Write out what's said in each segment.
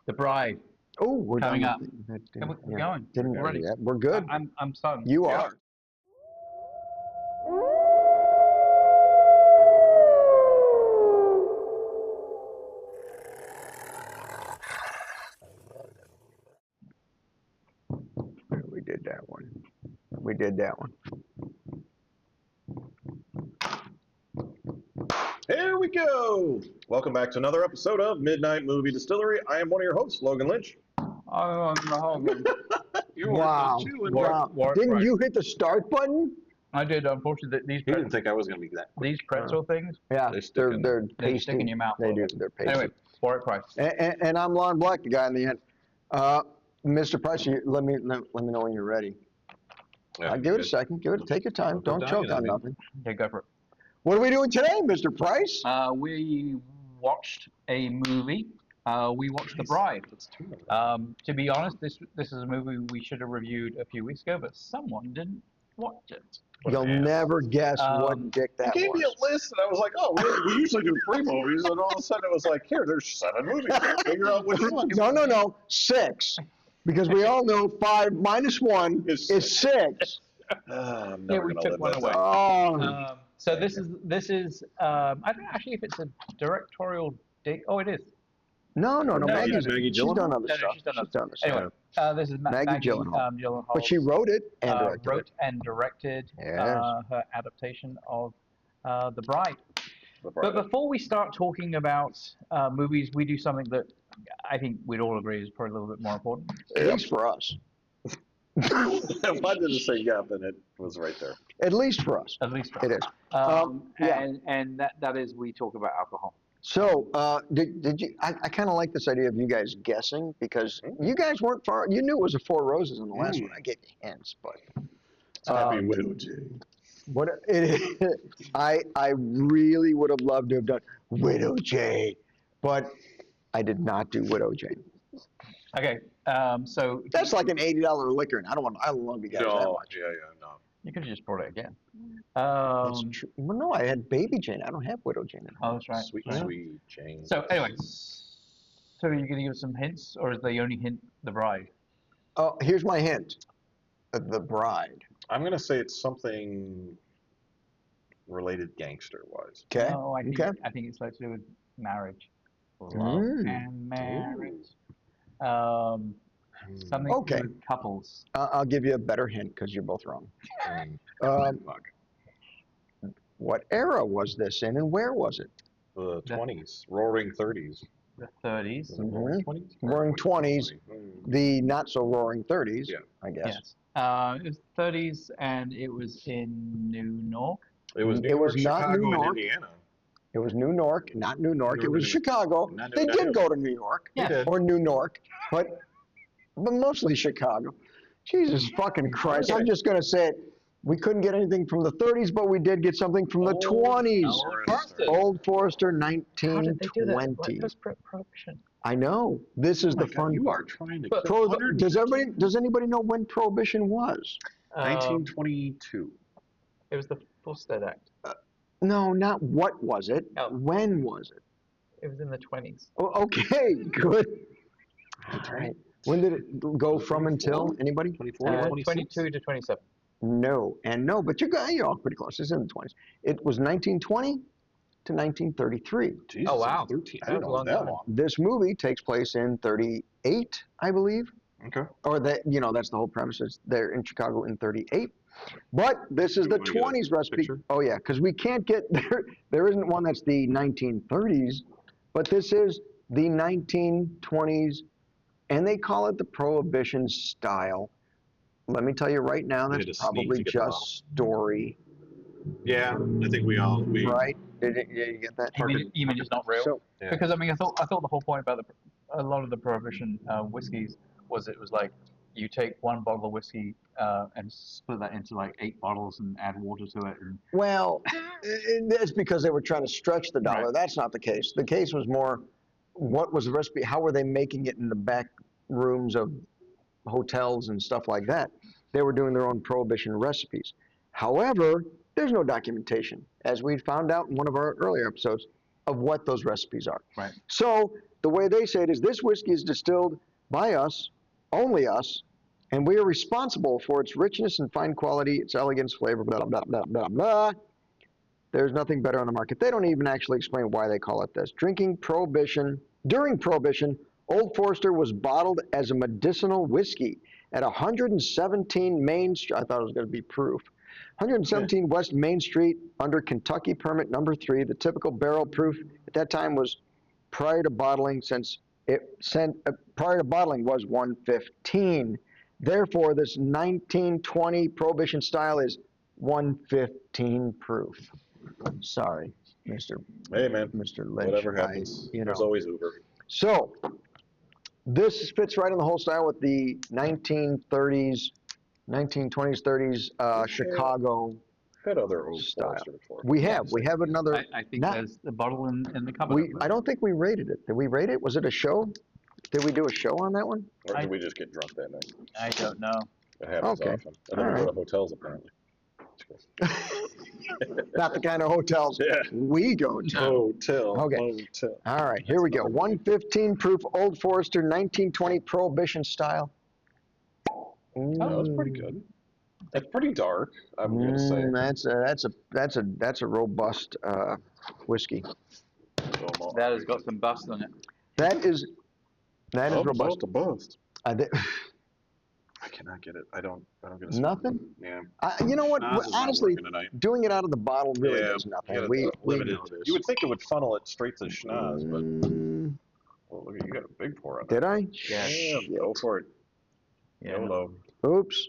The Bride. Oh, we're coming done up. with that, We're going. Didn't We're ready. yet. We're good. I'm starting. You Yeah. are. We did that one. We did that one. Here we go. Welcome back to another episode of Midnight Movie Distillery. I am one of your hosts, Logan Lynch. Oh, no. You Wow. too. Wow. Didn't you hit the start button? I did. Unfortunately, these He didn't think I was going to be that quick. these pretzel things, Yeah, They stick in they're they pasty. stick in your mouth. They do. They're pasty. Anyway, for it price. And I'm Lon Black, the guy in the end. Mr. Price, let me know when you're ready. Yeah, Give it a second. Take your time. Don't Don't die, choke I on mean. nothing. Okay, go for it. What are we doing today, Mr. Price? We watched a movie. We watched The Bride. That's two of them. To be honest, this is a movie we should have reviewed a few weeks ago, but someone didn't watch it. You'll never guess what dick that You gave was. me a list, and I was like, oh, we usually do 3 movies, and all of a sudden it was like, here, there's 7 movies. Figure out which one. No, 6. Because we all know 5 minus 1 is 6. I'm Yeah, never we gonna took live one that away. down. Oh, So this is I don't know actually if it's a directorial dig. Oh, it is. no. No, Maggie's, Maggie she's Gyllenhaal? done other No, stuff. she's done other other stuff. Anyway, this is Maggie Gyllenhaal. Gyllenhaal. But she wrote it and directed wrote it. and directed Yes. her adaptation of The Bride. The But Bride. before we start talking about movies, we do something that I think we'd all agree is probably a little bit more important. At least for us. Why did it say yep, and it was right there. At least for us. At least for It us. is. Yeah. And that is we talk about alcohol. So, did you? I kind of like this idea of you guys guessing because you guys weren't far. You knew it was a Four Roses in the last one. I gave you hints, but Happy Widow J. what it is, I really would have loved to have done Widow J, but I did not do Widow J. Okay, so That's like an $80 liquor, and I don't love you guys that No, much. yeah, no. you could have just brought it again. That's true. Well, no, I had Baby Jane. I don't have Widow Jane. Oh, that's right. Sweet, Right. sweet Jane. So anyway, so are you going to give us some hints, or is the only hint The Bride? Oh, here's my hint: The Bride. I'm going to say it's something related gangster-wise. Okay. No, I think Okay. it's like to do with marriage, love and marriage. Something Okay. to do with couples. I'll give you a better hint because you're both wrong. Fuck. What era was this in, and where was it? The 20s, roaring 30s. The 30s. Is it roaring 20s? Roaring 20s. Mm. The not so roaring 30s, Yeah. I guess. Yes. It was 30s, and it was in New York. It was New It York, was not Chicago, New and York. Indiana. It was New York, not New York. It was New- Chicago. not They New did York. go to New York, Yeah. did. or New York, but mostly Chicago. Jesus fucking Christ! I'm just gonna say it. We couldn't get anything from the 30s, but we did get something from the 20s. Old Forester. Old Forester, How did they do that? 1920. Like post-prohibition. I know. This is Oh my the God, fun you part. are trying to. But- Does anybody know when Prohibition was? 1922. It was the Volstead Act. No, not what was it. Oh. When was it? It was in the 20s. Oh, okay, good. All right. When did it go from until? Anybody? 24, 26? 22 to 27. No, and no, but you're all pretty close. It's in the 20s. It was 1920 to 1933. Jesus, Oh, wow. 13. I That didn't was know it was long that time. long. This movie takes place in 38, I believe. Okay. Or that, that's the whole premise. Is they're in Chicago in 38. But this is the You wanna get a 20s recipe. picture? Oh yeah, because we can't get there isn't one that's the 1930s, but this is the 1920s, and they call it the Prohibition style. Let me tell you right now, We that's had to sneeze probably to get the just bottle. story, Yeah, I think we right? Yeah, you get that? You mean it's not real? So, Yeah. Because I thought the whole point about a lot of the prohibition whiskeys was it was like you take one bottle of whiskey and split that into like 8 bottles and add water to it. And well, that's because they were trying to stretch the dollar. Right. That's not the case. The case was more, what was the recipe? How were they making it in the back rooms of hotels and stuff like that? They were doing their own Prohibition recipes. However, there's no documentation, as we found out in one of our earlier episodes, of what those recipes are. Right. So the way they say it is, this whiskey is distilled by us, only us, and we are responsible for its richness and fine quality, its elegance, flavor, blah, blah, blah, blah, blah. There's nothing better on the market. They don't even actually explain why they call it this. During Prohibition, Old Forester was bottled as a medicinal whiskey at 117 Main Street. I thought it was going to be proof. 117 West Main Street under Kentucky Permit Number 3. The typical barrel proof at that time was prior to bottling, prior to bottling was 115. Therefore, this 1920 Prohibition style is 115 proof. Sorry, Mr. Hey, man. Mr. Lynch. Whatever happens, there's always Uber. So, this fits right in the whole style with the 1930s, 1920s, 30s Chicago Had other Old style. Forester before. We have another. I think there's the bottle in the cupboard. I don't think we rated it. Did we rate it? Was it a show? Did we do a show on that one? Or did we just get drunk that night? I don't know. It happens Okay. often. And then we go to hotels, apparently. Not the kind of hotels Yeah. we go to. Hotel. Okay. Motel. All right, here we go. 115 proof Old Forester, 1920 Prohibition style. Oh, that was pretty good. It's pretty dark, I'm gonna say. That's a robust whiskey. That has got some bust on it. That is robust. The bust. Thi- I cannot get it. I don't get a Nothing. Yeah. You know what? Schnoz is not Honestly, working tonight. doing it out of the bottle really Yeah, does nothing. Yeah, We limited. know this. You would think it would funnel it straight to schnoz, but Mm, well, look, you got a big pour on did I? Yeah. Shit. Go for it. Yeah. YOLO. Oops.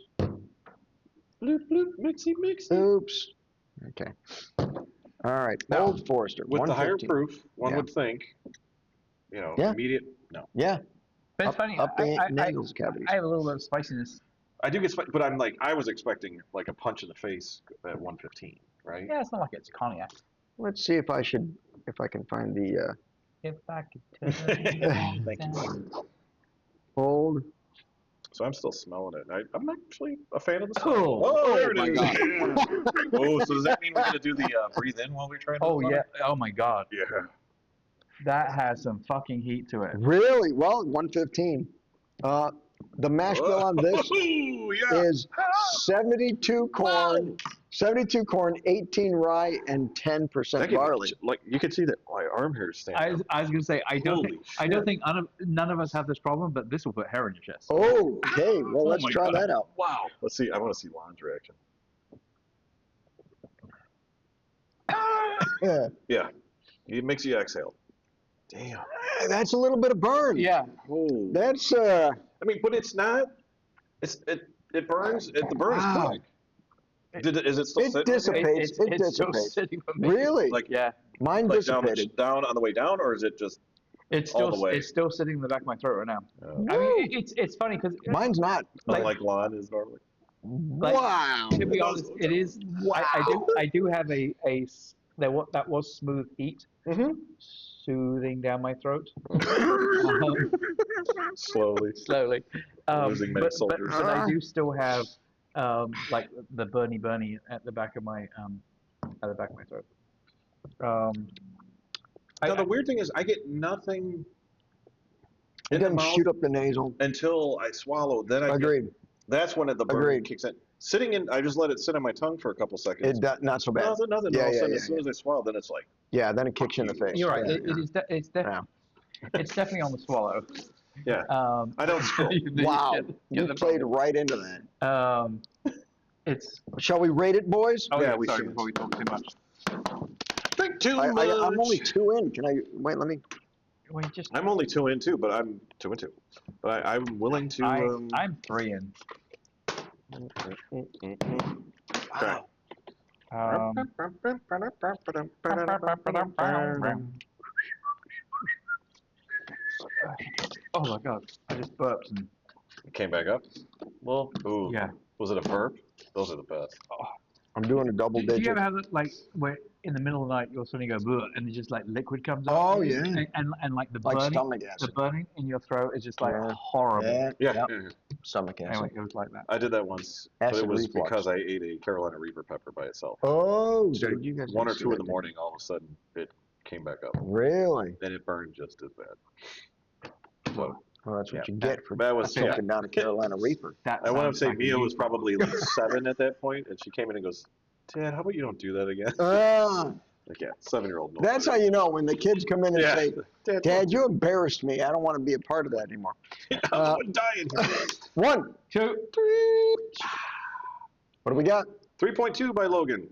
Bloop, bloop, mixy. Oops. Okay. All right. Now, Old Forester. With the higher 115. proof, one Yeah. would think, Yeah. immediate. No, Yeah. But it's Up- funny. up the I nasal cavities. have a little bit of spiciness. I do get, but I'm like, I was expecting like a punch in the face at 115, right? Yeah, it's not like it's cognac. Let's see if I can find the If I could tell Thank you. you. old. So I'm still smelling it. I'm actually a fan of the Oh, smell. Oh, there it my is. God. Yeah. Oh, so does that mean we're gonna do the breathe in while we try? Oh yeah. Oh my God. Yeah. That has some fucking heat to it. Really? Well, 115. The mash bill on this Oh, yeah. is 72 corn, 18 rye, and 10% barley. Like you can see that my arm hair is standing. I was gonna say I don't Holy think none of us have this problem, but this will put hair in your chest. Oh, okay. Well, let's my try God. that out. Wow. Let's see. I want to see Lon's reaction. Yeah. Yeah. It makes you exhale. Damn. That's a little bit of burn. Yeah. Oh. That's I mean, but it's not. It burns. The burn Wow. is quick. Is it still It sitting? dissipates. It It's still dissipates. sitting with me. Really? Like Yeah. Mine like down, dissipated. down on the way down, or is it just? It's all still the way. it's still sitting in the back of my throat right now. Woo. I mean, it's funny because Mine's not. Like Lon is normally. Wow. to be honest, it is. I do have that was smooth heat soothing down my throat. Slowly. Slowly. Losing many soldiers. But I do still have like the burny at the back of my throat. Now the weird thing is, I get nothing It in the doesn't mouth shoot up the nasal. until I swallow. Then I Agreed. That's when the burn Agreed. kicks in. Sitting in, I just let it sit on my tongue for a couple seconds. Not so bad. Nothing. Yeah, All of a yeah, sudden, yeah, as soon as I swallow, then it's like. Yeah, then it kicks you in the face. You're right. Yeah, It's definitely on the swallow. Yeah. I don't scroll. Wow. You played right into that. It's. Shall we rate it, boys? Oh yeah, we sorry. should. Before we talk too much. Think too I'm much. only 2 in. Can I wait? Let me. Wait, just. I'm only 2 in too, but I'm 2 in 2. But I'm willing to. I'm 3 in. Wow. Oh my God! I just burped and. Came back up. Well. Ooh. Yeah. Was it a burp? Those are the best. I'm doing a double Do you digit. ever have it like where in the middle of the night you'll suddenly go bleh, and just like liquid comes out? Oh, yeah. And like the Like burning, stomach the acid. burning in your throat is just like Yeah. horrible. Yeah. Yeah. Yep. yeah. Stomach acid. Anyway, it was like that. I did that once, but Acid it was reflux. because I ate a Carolina Reaper pepper by itself. Oh, So dude, you guys 1 or didn't see 2 in that, the morning, all of a sudden, it came back up, Really? and it burned just as bad. So Well, that's what Yeah. you get for that was choking down a Carolina Reaper. That I want to sounds say like a Mia was you probably like 7 at that point, and she came in and goes, "Dad, how about you don't do that again?" Like, yeah, 7-year-old. knows That's how better. you know when the kids come in and Yeah. say, Dad, you embarrassed me. I don't want to be a part of that anymore. I'm the one dying here. 1, 2, 3. What do we got? 3.2 by Logan.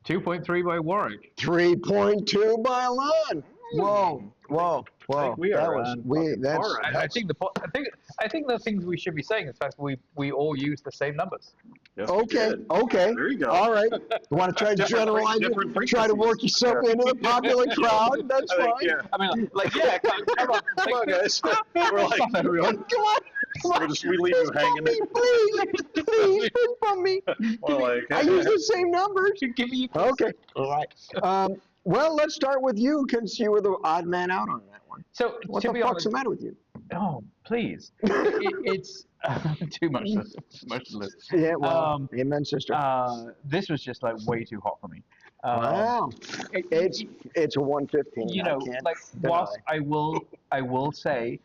2.3 by Warwick. 3.2 by Lon. Whoa, whoa, whoa. think we that are was on that's par on I think the things we should be saying is the fact that we all use the same numbers. Yes, we okay. did. Okay. There you go. All right. You want to try to Different generalize different it? Try to work frequencies. yourself into the popular crowd. That's I fine. think, yeah. I mean, like yeah, come on, Come on, guys. We're like, Stop, everyone. Come on. Come on. we leave you hanging. Me, please. Please, fist bump me. We're like, I use the same numbers. Give me Okay. All right. Well, let's start with you, since you were the odd man out on that one. So What to the be fuck's honest, the matter with you? oh please, it's too much to list. Yeah, well, amen, sister. This was just like way too hot for me. Wow. It's a 115. You I know, can't like deny. whilst I will say,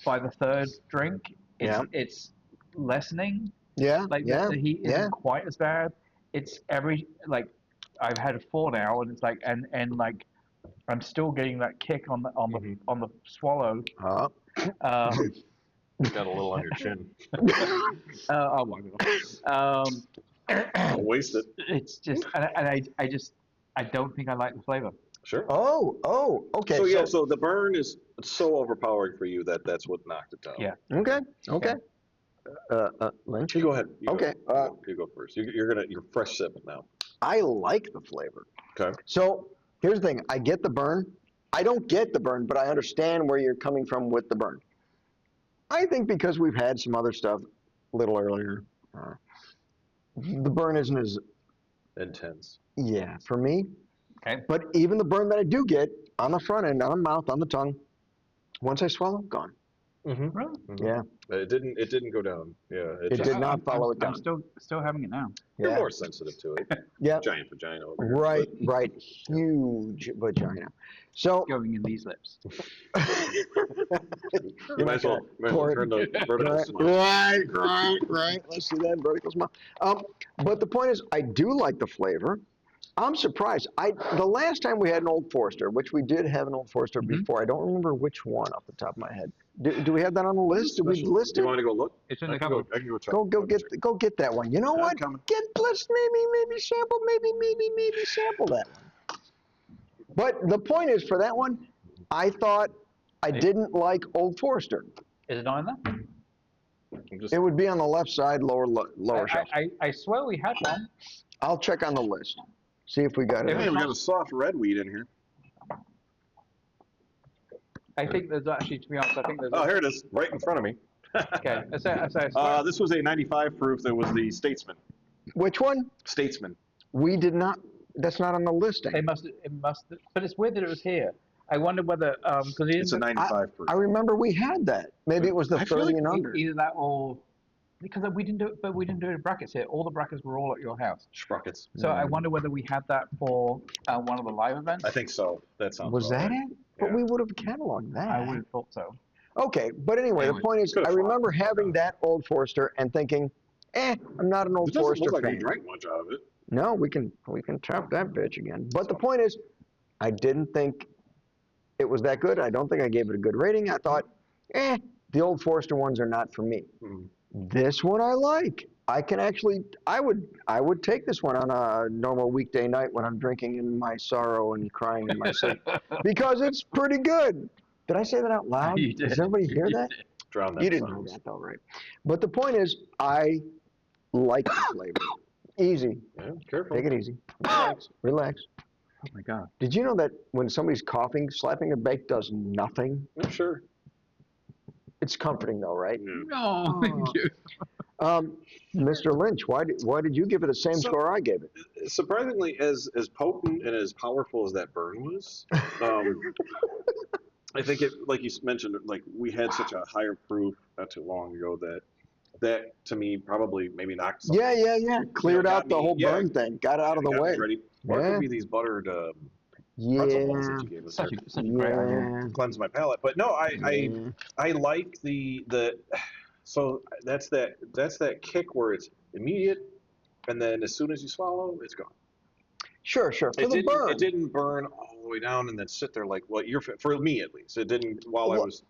by the third drink, it's lessening. Yeah. Like yeah. the heat yeah. isn't quite as bad. It's I've had 4 now, and it's like and like I'm still getting that kick on the swallow. Got a little on your chin. I'll wipe it off. Don't waste it. It's just and I don't think I like the flavor. Sure. Oh, okay. So the burn is so overpowering for you that's what knocked it down. Yeah. Okay. Lynch? You go ahead. Okay, You go first. You're fresh sipping now. I like the flavor. Okay. So here's the thing. I get the burn. I don't get the burn, but I understand where you're coming from with the burn. I think because we've had some other stuff a little earlier, the burn isn't as Intense. for me. Okay. But even the burn that I do get on the front end, on the mouth, on the tongue, once I swallow, gone. Really? Mm-hmm. Yeah. It didn't go down. Yeah. It did not follow it down. I'm still having it now. You're Yeah. more sensitive to it. Yeah. Giant vagina. Over here. Right. Huge vagina. So Going in these lips. You might as well turn the vertical smile. Right. Let's see that vertical smile. But the point is, I do like the flavor. I'm surprised. The last time we had an Old Forester, which we did have an Old Forester before, I don't remember which one off the top of my head. Do we have that on the list? Did we list Do it? you want to go look? It's in I the can cupboard. I can go check. Go get that one. You know I'm what? coming. Let's maybe sample, maybe sample that one. But the point is, for that one, I thought I didn't like Old Forester. Is it on there? I'm just, It would be on the left side, lower shelf. I swear we had one. I'll check on the list. See if we got it. hey, we got a soft red weed in here. I think there's actually, to be honest, I think there's. Oh, here it is, right in front of me. Okay. I swear. This was a 95 proof. That was the Statesman. Which one? Statesman. We did not. That's not on the listing. It must. But it's weird that it was here. I wonder whether because It's a 95 proof. I remember we had that. Maybe it was the I feel 30 like and under. either that or because we didn't do it. But we didn't do it in brackets here. All the brackets were all at your house. Sprockets. So I wonder whether we had that for one of the live events. I think so. That sounds. Was about that right. it? But Yeah. we would have cataloged that. I would have thought so. Okay, but anyway, the point is, could've I fought. remember having that Old Forester and thinking, I'm not an Old It doesn't Forester look like fan. we drank much out of it. No, we can tap that bitch again. But the point is, I didn't think it was that good. I don't think I gave it a good rating. I thought, the Old Forester ones are not for me. This one I like. I can actually, I would take this one on a normal weekday night when I'm drinking in my sorrow and crying in my sleep because it's pretty good. Did I say that out loud? You did. Does everybody hear that? Drown that. You didn't know that though, right? But the point is, I like the flavor. Easy. Yeah, careful. Take it easy. Relax. Oh my god. Did you know that when somebody's coughing, slapping a bake does nothing? I'm sure. It's comforting though, right? No, thank you. Mr. Lynch, why did you give it the same score I gave it? Surprisingly, as potent and as powerful as that burn was, I think it, like you mentioned, like we had such a higher proof not too long ago that to me probably maybe knocked something. Yeah. Cleared got out the me- whole yeah, burn thing. Got it out of the got me way. ready. Or it Yeah. could be these buttered pretzel balls Yeah. that you gave us Such here. a great idea. Yeah. Cleanse my palate. But no, Yeah. I like the so that's that kick where it's immediate, and then as soon as you swallow, it's gone. Sure, for the burn. It didn't burn all the way down and then sit there like what you're for me at least. It didn't while I was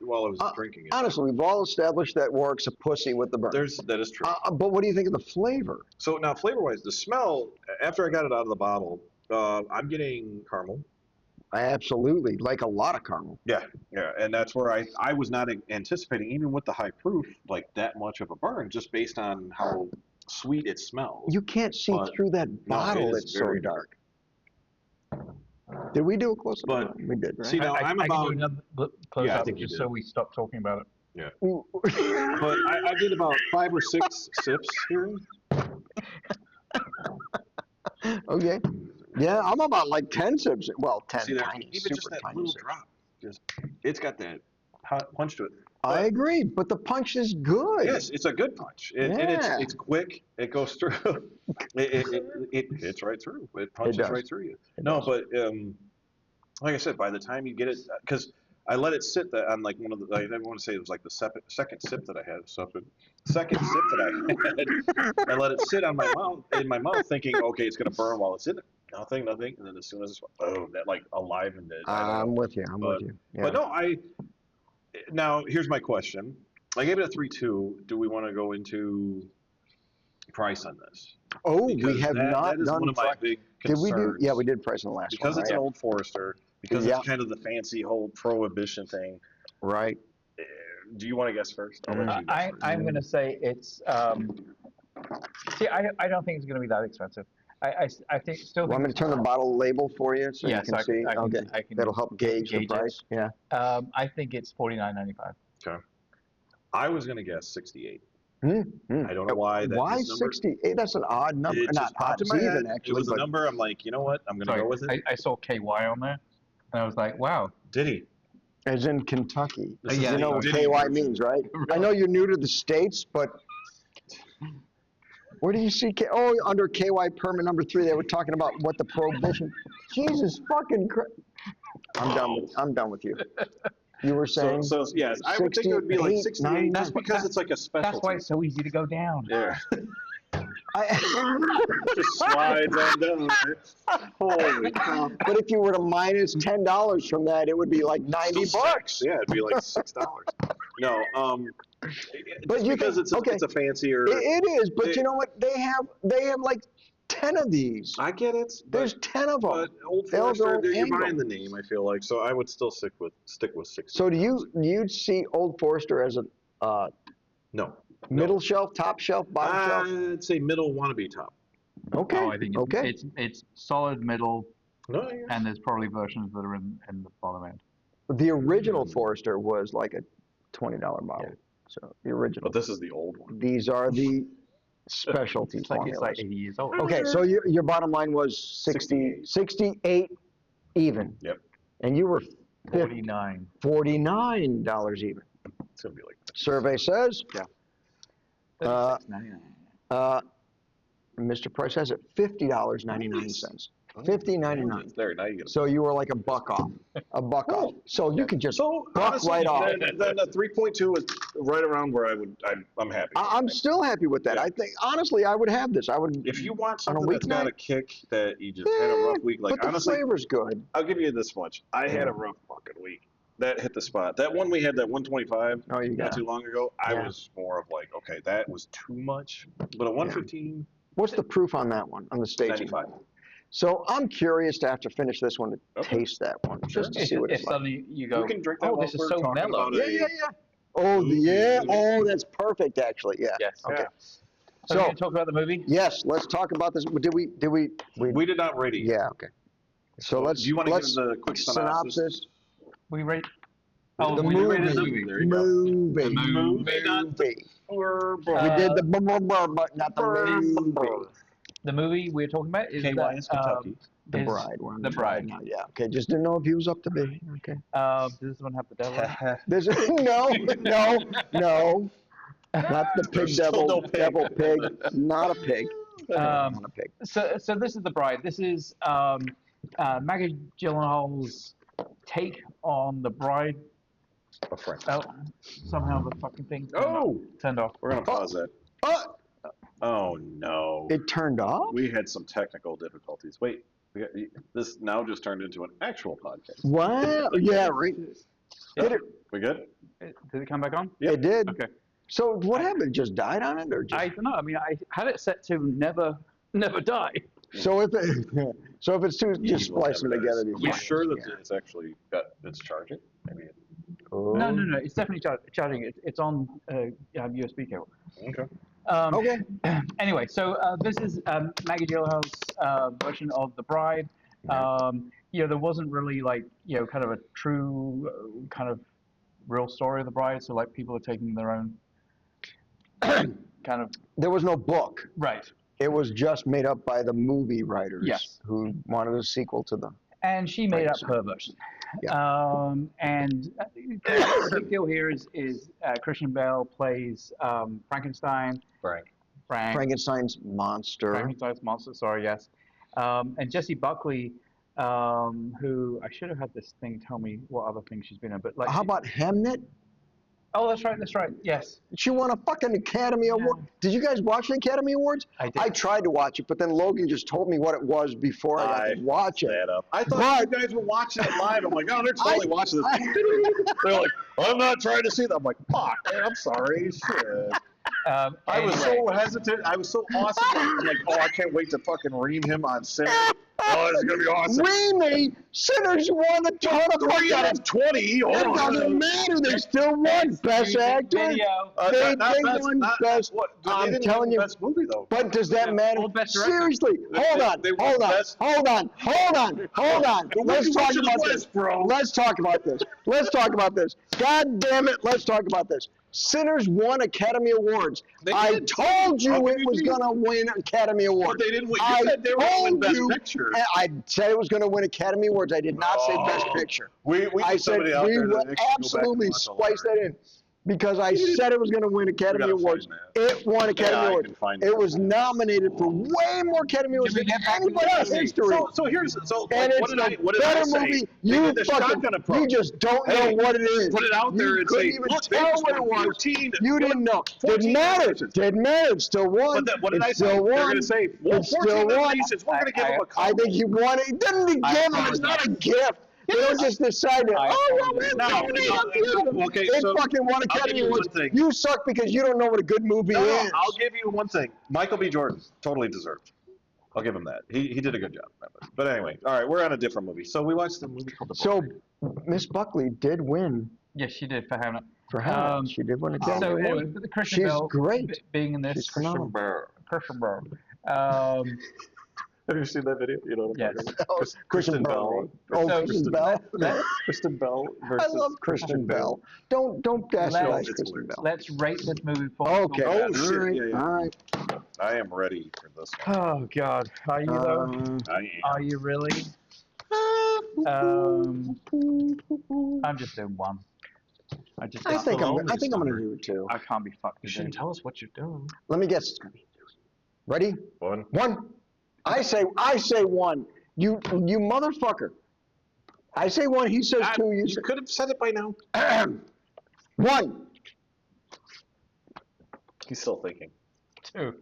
drinking it. Honestly, we've all established that Warwick's a pussy with the burn. That is true. But what do you think of the flavor? So now flavor wise, the smell after I got it out of the bottle, I'm getting caramel. Absolutely, like a lot of caramel. Yeah, and that's where I was not anticipating, even with the high proof, like that much of a burn, just based on how sweet it smells. You can't see through that bottle. It's so dark. Did we do a close up? We did, right? See, now I I'm can about. do another close Yeah, I up think you just did. so we stop talking about it. Yeah. Ooh. But I did about 5 or 6 sips here. Okay. Yeah, I'm about like 10 sips. Well, 10 See that? tiny, Even super just that tiny little sips. drop, it's got that punch to it. I agree, but the punch is good. Yes, it's a good punch, and Yeah. it's quick. It goes through. It hits right through. It punches does. right through you. It No, does. but like I said, by the time you get it, because I let it sit on like one of the. I didn't want to say it was like the second sip that I had. So second sip that I had, I let it sit on my mouth in my mouth, thinking, okay, it's gonna burn while it's in it. Nothing, and then as soon as that like alivened it. I'm with you. I'm with you. Yeah. But no, now here's my question. I gave it a 3.2. Do we want to go into price on this? Oh, Because we have not that is done. one of my big Did concerns. we do? Yeah, we did price in the last Because one. it's an Old Forester. Because Yeah. it's kind of the fancy whole prohibition thing. Right. Do you want to guess first? I'll let you guess first. I'm going to say it's. See, I don't think it's going to be that expensive. I think still. Want me to turn the bottle label for you so Yes, you can see? Okay. I can That'll help gauge the gauge it. price. Yeah. I think it's $49.95. Okay. I was going to guess 68. I I don't know why. Why this number, 68? That's an odd number. It Not just odd, popped in it's my even head. actually. It was a but number. I'm like, you know what? I'm going to go with it. I saw KY on there, and I was like, wow. Did he? as in Kentucky. This is Yeah, You the know what Diddy KY version. means, right? I know you're new to the States, but where do you see under KY permit number 3, they were talking about what the prohibition. Jesus fucking Christ. I'm done with you. You were saying? So yes, I would think it would be like 68, 68. That's 99. because it's like a specialty. That's why it's so easy to go down. Yeah. I, Just slides on down there. Holy cow. but if you were to minus $10 from that, it would be like $90. Yeah, it'd be like $6. No, But you because think- it's a fancier. It is, but It- you know what? They have like 10 of these. I get it. There's 10 of them. But Old They all Forester, go you're angle. buying the name. I feel like so. I would still stick with 60. So you'd see Old Forester as a No. middle shelf, top shelf, bottom shelf? I'd say middle wannabe top. Okay. Oh, I think okay. it's solid middle, No, yeah. and there's probably versions that are in the bottom end. The original Forester was like a $20 bottle. Yeah. So the original. But this is the old one. These are the specialty It's like formulas. 80 years old. Okay, so your bottom line was 68 even. Yep. And you were 49. $49 even. It's gonna be like Survey says, Uh, $36.99. Mr. Price has it $50.99. $50.99. There, now you get. So you were like a buck off. A buck off. So you could just So buck honestly, right off. then a 3.2 is right around where I'm happy. I'm still happy with that. Yeah. I think, honestly, I would have this. I would. If you want On a something that's got weeknight? a kick that you just had a rough week, like but the honestly, flavor's good. I'll give you this much. I had a rough fucking week. That hit the spot. That one we had, that 125, Oh, you not got too long ago, I Yeah. was more of like, okay, that was too much. But a 115, What's the proof on that one, on the staging? 95. So I'm curious to, after finish this one, to Okay. taste that one, Sure. just to see what If it's like. suddenly you go, We can drink that oh, while this is we're so talking mellow. about Yeah, it. yeah, yeah. Oh, yeah. Oh, that's perfect, actually. Yeah. Yes. Okay. So, So- we're going to talk about the movie? Yes, let's talk about this. Did we? We did not rate it. Yeah. Okay. So let's. Do you want to give let's the quick synopsis? We rate. Oh, The we rated the movie. movie. There you go. Movie. The movie. Movie. Bourbon. We did the but not the movie. The movie we're talking about is KY that, is Kentucky. The is bride. We're on The Bride. now. Yeah. Okay. Just didn't know if he was up to be. Okay. Does this one have the devil? in it? There's no. Not the pig There's still devil. no pig. Devil pig. Not a pig. Um, Not a pig. So this is The Bride. This is Maggie Gyllenhaal's take on the bride. A friend. Oh, somehow the fucking thing Oh! turned off. We're gonna pause that. Oh no. It turned off? We had some technical difficulties. Wait, this now just turned into an actual podcast. Wow. Yeah, right. Did it? We good? Did it come back on? Yep. It did. Okay. So what happened? It just died on it, or just? I don't know. I mean, I had it set to never die. So if it's two, just splice them together. Are we sure that it's actually it's charging? Maybe. No. It's definitely charging. It's on USB cable. Okay. Okay. Anyway, so this is Maggie Gyllenhaal's version of The Bride. There wasn't really kind of a true kind of real story of The Bride. So people are taking their own kind of. There was no book. Right. It was just made up by the movie writers. Yes. Who wanted a sequel to them. And she made up her version. Yeah. And the big deal here is Christian Bale plays Frankenstein. Frankenstein's monster. Frankenstein's monster, sorry, yes. And Jessie Buckley, who I should have had this thing tell me what other things she's been in, but How about Hamnet? Oh, that's right, yes. She won a fucking Academy Award. Did you guys watch the Academy Awards? I did. I tried to watch it, but then Logan just told me what it was before I got to watch it. I thought you guys were watching it live. I'm like, oh, they're totally watching this. They're like, I'm not trying to see that. I'm like, fuck, man, I'm sorry. Shit. I was so hesitant. I was so awesome. I'm like, oh, I can't wait to fucking ream him on Sinners. Oh, this is going to be awesome. Ream me? Sinners won a ton of 3 out of 20. It doesn't matter. They still won Best Actor. Video. They won Best. I'm telling you. Best movie, though. But does that matter? Or Best Director. Seriously, hold on. Let's talk about this, bro. Let's talk about this. God damn it, let's talk about this. Sinners won Academy Awards. I told you it was going to win Academy Awards. But they didn't win. You said they were going to win Best Picture. I said it was going to win Academy Awards. I did not say Best Picture. I said we will absolutely splice that in. Because I said it was going to win Academy Awards. It won Academy Awards. It was nominated for way more Academy Awards than anybody else in history. And what it's the better movie. You just don't know what it is. Put it out there and say, look, tell what it was. You didn't know. Didn't matter. It still won. But what did I say? They're going to say, it still won. We're going to give him a I think he won it. It didn't give him. It's not a gift. They don't just decide to, it fucking won Academy Awards. You suck because you don't know what a good movie is. I'll give you one thing. Michael B. Jordan, totally deserved. I'll give him that. He did a good job. But anyway, all right, we're on a different movie. So we watched the movie called The Bride. So Miss Buckley did win. Yes, she did for Hamlet. For Hamlet, she did win Academy So Award. anyway, the Christian Bale great. Being in this. She's phenomenal. Christian Bale. Have you seen that video? You know what I'm talking about? Christian Bell. Christian Bell. Kristen Bell versus I love Christian Bell. Don't bastardize Christian Bell. Let's rate this movie for Okay. Oh, shit. Yeah. All right. I am ready for this one. Oh God, are you though? I am. Are you really? I'm just doing one. I think I'm going to do it too. I can't be fucked. You shouldn't tell us what you're doing. Let me guess. It's going to be ready? One. I say one. You motherfucker. I say one. He says two. You could have said it by now. One. He's still thinking. 2.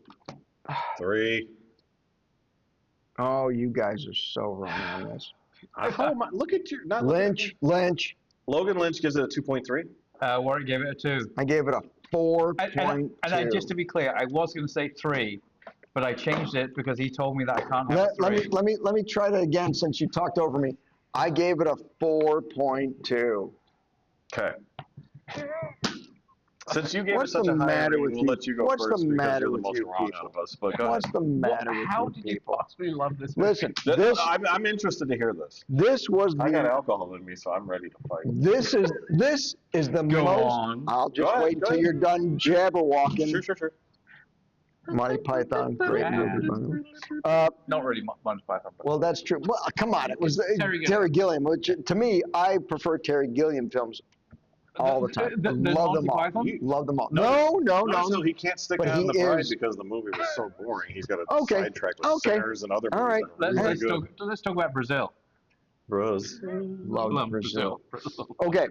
3. Oh, you guys are so wrong on this. How am I? Look at your. Not Lynch. Logan Lynch gives it a 2.3. Warren gave it a 2. I gave it a 4.2. And just to be clear, I was going to say 3, but I changed it because he told me that I can't have a 3. Let me try that again since you talked over me. I gave it a 4.2. Okay. Since you gave What's it such the a high matter rating, with we'll you? let you go What's first the because matter you're the with most you wrong people? out of us. But go What's the matter with How you did you people? possibly love this movie? Listen, this I'm interested to hear this. this was I got the alcohol in me, so I'm ready to fight. this is the Go most. on. I'll just Go ahead, wait go until ahead. you're done jabberwocking. Sure. Monty Python, great Yeah. movie. By the way. Not really Monty Python. But Well, that's true. Well, come on, it was Terry Terry Gilliam. Which to me, I prefer Terry Gilliam films all the time. The Love them Monty all. Python? Love them all. No, No. So he can't stick But on he the bride is- because the movie was so boring. He's got to Okay, sidetrack with okay. Sinners and other All movies right. that are really good. Let's talk about Brazil. Bros. Love Brazil. Okay.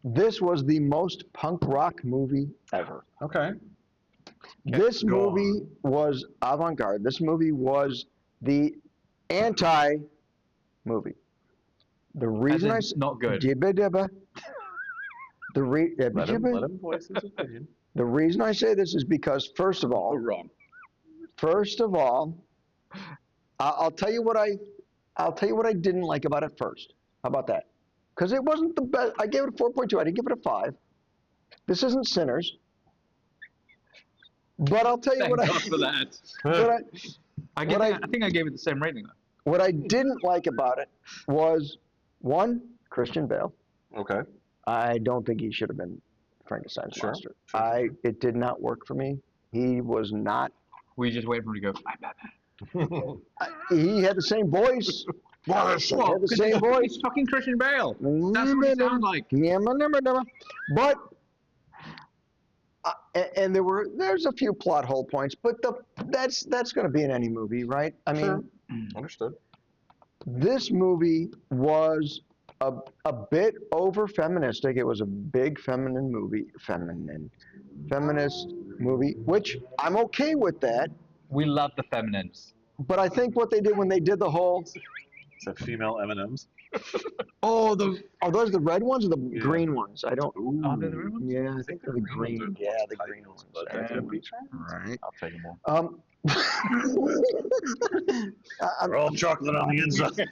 This was the most punk rock movie ever. Okay. This Go movie was avant-garde. This movie was the anti-movie. The reason I not good. Let him voice his opinion. The reason I say this is because first of all, Wrong. I'll tell you what I didn't like about it first. How about that? Because it wasn't the best. I gave it a 4.2. I didn't give it a 5. This isn't Sinners. But I'll tell you Thank what God for that. I think I gave it the same rating though. what I didn't like about it was, one, Christian Bale. Okay. I don't think he should have been Frankenstein's Sure, monster. sure. It did not work for me. He was not. We just wait for him to go. I'm Batman. He had the same voice. He had the same voice. He's fucking Christian Bale. That's what he sounds like. But and there's a few plot hole points, but that's going to be in any movie, right? I mean, Understood. this movie was a bit over feministic. It was a big feminist movie, which I'm okay with that. We love the feminines. But I think what they did when they did the whole It's a female M&Ms. are those the red ones or the green ones? I don't. Are they the red ones? Yeah, I think they're the green. ones are Yeah, the tight green ones, ones. but that's gonna be Right. I'll take them all. I'm- They're all chocolate on the inside.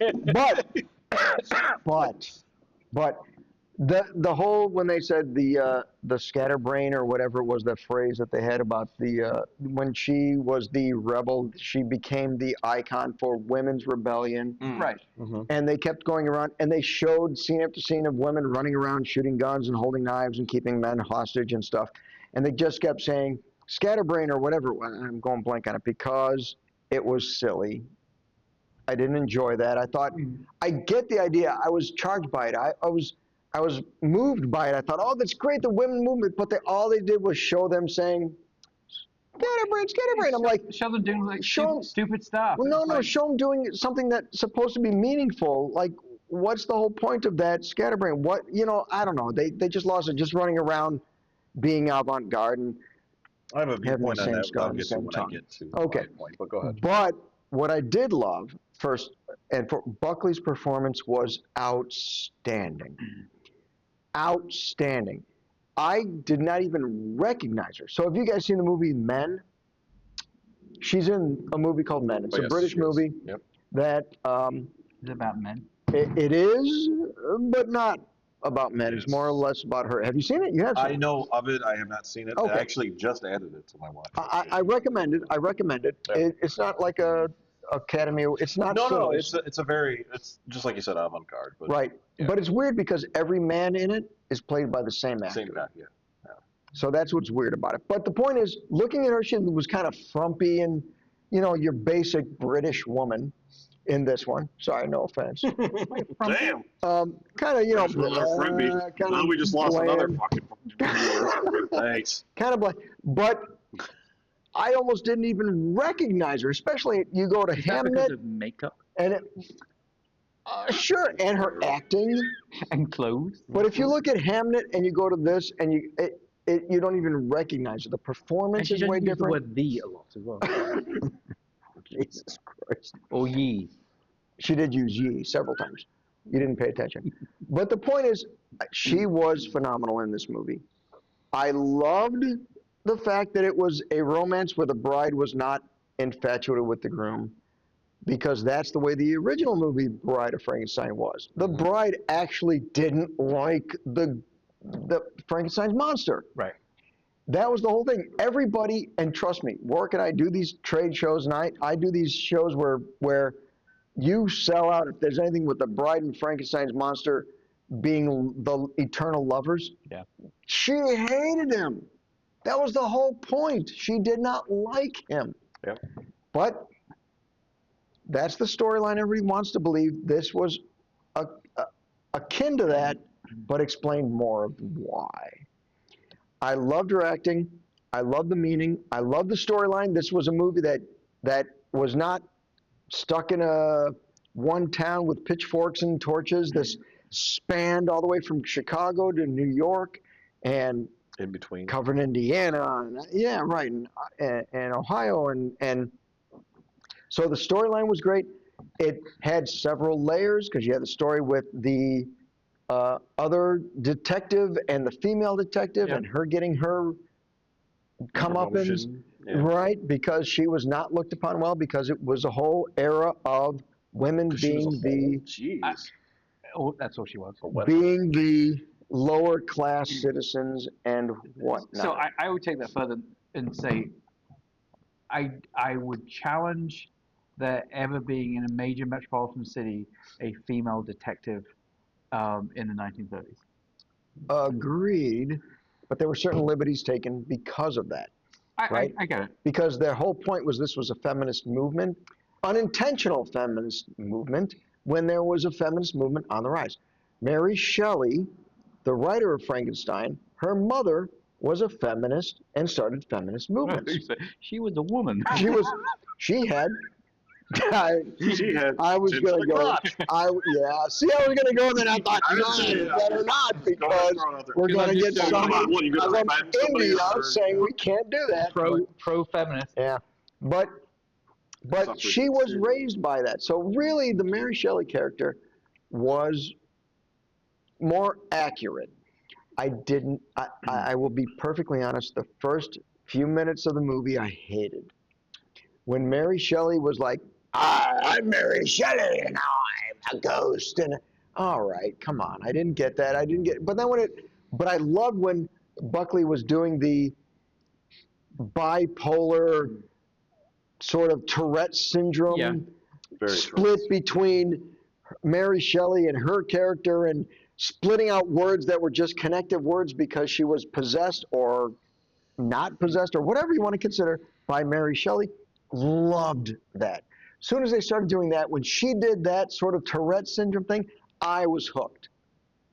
but the whole when they said the scatterbrain or whatever it was, that phrase that they had about when she was the rebel, she became the icon for women's rebellion. Right. And they kept going around, and they showed scene after scene of women running around shooting guns and holding knives and keeping men hostage and stuff. And they just kept saying scatterbrain or whatever. I'm going blank on it because it was silly. I didn't enjoy that. I thought, I get the idea. I was charged by it. I was moved by it. I thought, oh, that's great, the women movement. But all they did was show them saying, scatterbrain. I'm like, Show them doing like Show- stupid stuff. well, no, It's like, show them doing something that's supposed to be meaningful. Like, what's the whole point of that scatterbrain? What, I don't know. They just lost it, just running around being avant-garde. And, I have a viewpoint on same that. skull I'll and get to same when tongue. I get to Okay. my point, but go ahead. but what I did love first, and for Buckley's performance was outstanding. Outstanding. I did not even recognize her. So have you guys seen the movie Men? She's in a movie called Men. It's Oh, a yes, British she is. movie Yep. that It's about men. it is, but not about men. It's Yes. more or less about her. Have you seen it? You have seen I it. know of it. I have not seen it. Okay. I actually just added it to my watch. I recommend it. Yeah. It's not like a Academy. It's not. No, silly. it's just like you said, avant-garde, but Right. Yeah. But it's weird because every man in it is played by the same actor. same guy, yeah. So that's what's weird about it. But the point is, looking at her, she was kind of frumpy and, your basic British woman in this one. Sorry, no offense. Damn. Kind of, Friendly. Now we just lost another fucking viewer. Thanks. Kind of like, but I almost didn't even recognize her, especially you go to Is that Hamnet because of makeup and sure, and her acting. and clothes? But if you look at Hamnet and you go to this and you don't even recognize it. The And performance she is doesn't way use the different. word "the" a lot as well. Jesus Christ. Or "ye." She did use ye several times. You didn't pay attention. But the point is, she was phenomenal in this movie. I loved the fact that it was a romance where the bride was not infatuated with the groom, because that's the way the original movie Bride of Frankenstein was. The bride actually didn't like the Frankenstein's monster. Right. That was the whole thing. Everybody, and trust me, Warwick and I do these trade shows, and I do these shows where you sell out if there's anything with the bride and Frankenstein's monster being the eternal lovers. Yeah. She hated him. That was the whole point. She did not like him. Yep. But that's the storyline everybody wants to believe. This was akin to that, but explained more of why. I loved her acting. I loved the meaning. I loved the storyline. This was a movie that was not stuck in a one town with pitchforks and torches. This spanned all the way from Chicago to New York and In between. covered Indiana. Yeah, right, and Ohio, and so the storyline was great. It had several layers because you had the story with the other detective and the female detective, Yeah. and her getting her comeuppance, Promotion, yeah. right? Because she was not looked upon well, because it was a whole era of women 'Cause she was a being whole- Jeez. Oh, that's all she was. being the lower class citizens and whatnot. So I would take that further and say, I would challenge there ever being in a major metropolitan city a female detective in the 1930s. Agreed, but there were certain liberties taken because of that. Right. I get it. Because their whole point was this was a feminist movement, unintentional feminist movement, when there was a feminist movement on the rise. Mary Shelley, the writer of Frankenstein, her mother was a feminist and started feminist movements. She was a woman. She had. She had I was tits gonna like go. crotch. Yeah. See, I was gonna go, and then I thought, I didn't no, say you that. better not, because throw it out there. we're gonna get Because some What, you gonna from offend somebody India or- saying we can't do that. pro feminist. Yeah, but Suffrage she was too. raised by that. So really, the Mary Shelley character was more accurate. I will be perfectly honest. The first few minutes of the movie, I hated when Mary Shelley was like, "I'm Mary Shelley, and now I'm a ghost." And all right, come on, I didn't get that. I didn't get. But then but I loved when Buckley was doing the bipolar sort of Tourette syndrome Yeah. Very split true. between Mary Shelley and her character, and splitting out words that were just connective words because she was possessed or not possessed or whatever you want to consider by Mary Shelley. Loved that. As soon as they started doing that, when she did that sort of Tourette syndrome thing, I was hooked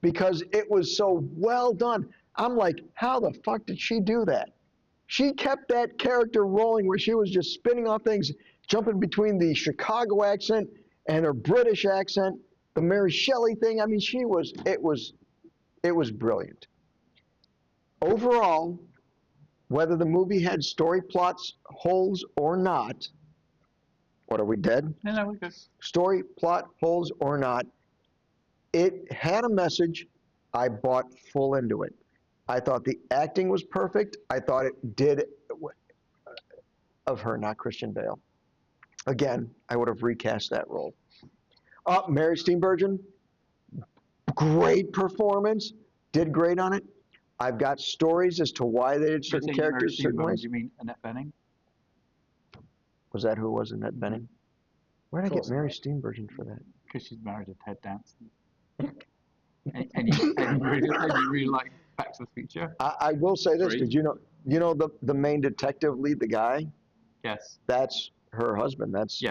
because it was so well done. I'm like, how the fuck did she do that? She kept that character rolling where she was just spinning off things, jumping between the Chicago accent and her British accent, the Mary Shelley thing. I mean, it was brilliant. Overall, whether the movie had story plots holes or not, what are we dead? No, we good. Story plot holes or not, it had a message. I bought full into it. I thought the acting was perfect. I thought it did, of her, not Christian Bale. Again, I would have recast that role. Mary Steenburgen, great performance, did great on it. I've got stories as to why they did certain characters certain ways. Do you mean Annette Bening? Was that who it was, Annette Bening? Where did I get Close Mary enough. Steenburgen for that? Because she's married to Ted Danson. and you really like Back to the Future? I will say this: Great. did you know the main detective lead, the guy? Yes. That's her husband. That's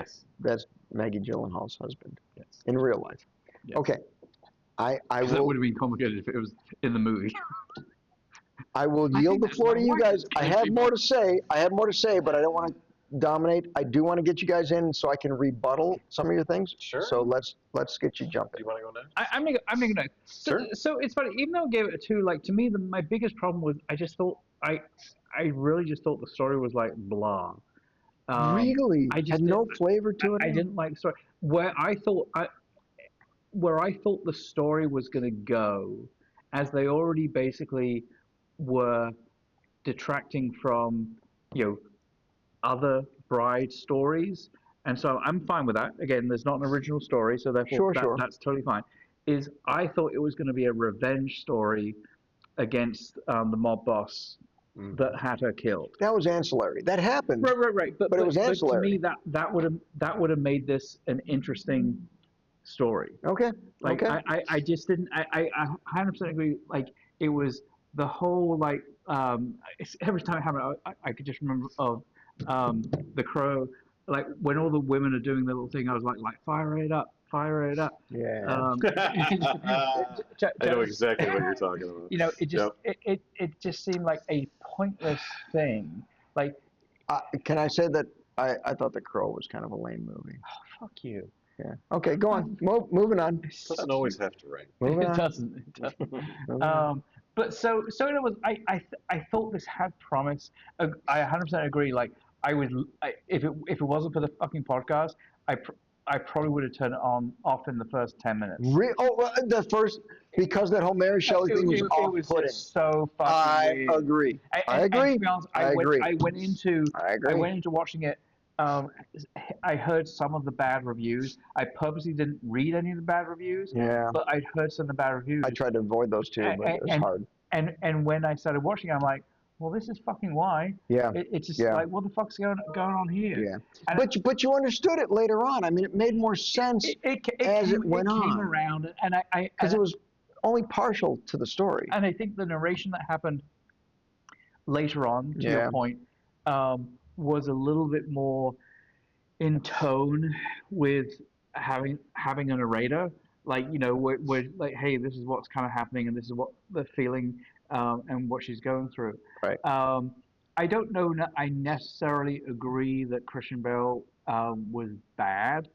Maggie Gyllenhaal's husband Yes. in real life. Yes. Okay, I That will would have been complicated if it was in the movie. I will I yield think the that's floor my to you wife. guys. I have Maybe. more to say. But I don't want to dominate. I do want to get you guys in so I can rebuttal some of your things. Sure. So let's get you Do jumping. you want to go next? I'm making a note. Sure. So it's funny. Even though I gave it a 2, like to me, my biggest problem was I just thought I really just thought the story was like blah. Really? I just Had no didn't- flavor to it? I didn't like the story. Where I thought the story was going to go, as they already basically were detracting from, other bride stories. And so I'm fine with that. Again, there's not an original story, so therefore Sure. that's totally fine. I thought it was going to be a revenge story against the mob boss that had her killed. That was ancillary. That happened. Right. But it was ancillary. to me, that would have made this an interesting story. Okay. Like okay. I just didn't. I 100% agree. Like it was the whole like every time it happened, I could just remember of The Crow. Like when all the women are doing the little thing, I was like fire it up. fire it up. Yeah. I know exactly what you're talking about. You know, Yep. it just seemed like a pointless thing. Like, Can I say that I thought The Crow was kind of a lame movie? fuck you. Yeah. Okay, go on. Moving on. Doesn't always have to rain. Moving It on. doesn't. It doesn't. Moving on. But so it was. I thought this had promise. I 100% agree. Like if it wasn't for the fucking podcast, I probably would have turned it off in the first 10 minutes. The first, because that whole Mary Shelley thing was It was off-putting. just so fucking I weird. agree. I And agree. to be honest, I agree. I went into I agree. watching it. I heard some of the bad reviews. I purposely didn't read any of the bad reviews. Yeah. But I'd heard some of the bad reviews. I tried to avoid those too, but it was hard. And when I started watching, I'm like, well, this is fucking why. Yeah. It's just Yeah. like, what the fuck's going on here? Yeah. And But you understood it later on. I mean, it made more sense as it went came on. around, and Because it was only partial to the story. and I think the narration that happened later on, to Yeah. your point, was a little bit more in tone with having a narrator. Like, you know, we're like, hey, this is what's kind of happening, and this is what the feeling and what she's going through. Right. I don't know. I necessarily agree that Christian Bale was bad,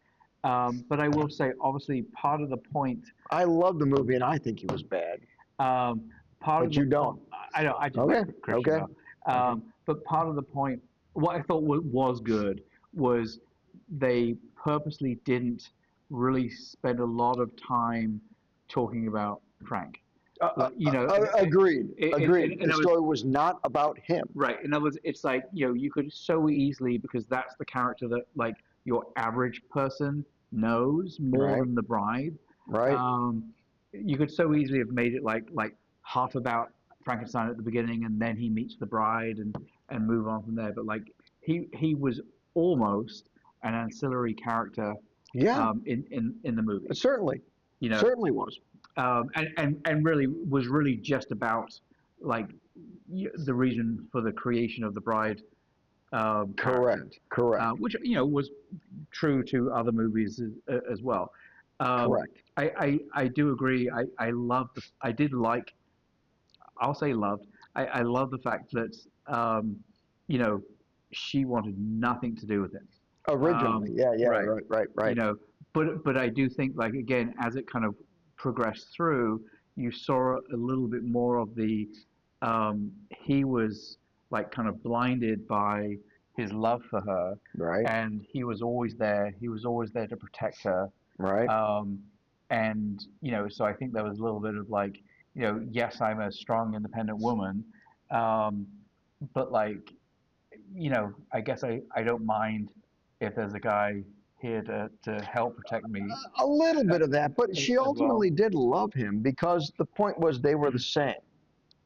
but I will say, obviously, part of the point. I love the movie, and I think he was bad. But you don't. I know. I just Okay. like Christian Okay. Bale. But part of the point, what I thought was good, was they purposely didn't really spend a lot of time talking about Frank. You know, Agreed. and The story was not about him. right. In other words, it's like, you know, you could so easily, because that's the character that like your average person knows more Right. than the bride. Right. You could so easily have made it like half about Frankenstein at the beginning, and then he meets the bride, and move on from there. But like he was almost an ancillary character Yeah. in the movie. Certainly. You know, Certainly was. and really was really just about like the reason for the creation of the bride. Correct. Correct. Which, you know, was true to other movies as well. Correct. I do agree. I loved. I did like. I'll say loved. I love the fact that you know, she wanted nothing to do with it. Originally. Yeah. right. Right. You know, but I do think, like, again, as it kind of progressed through, you saw a little bit more of the he was like kind of blinded by his love for her, Right. and he was always there. He was always there to protect her. Right. And you know, so I think there was a little bit of like, you know, yes, I'm a strong, independent woman, but like, you know, I guess I don't mind if there's a guy here to help protect me. A little bit of that, but as she well. ultimately did love him because the point was they were the same.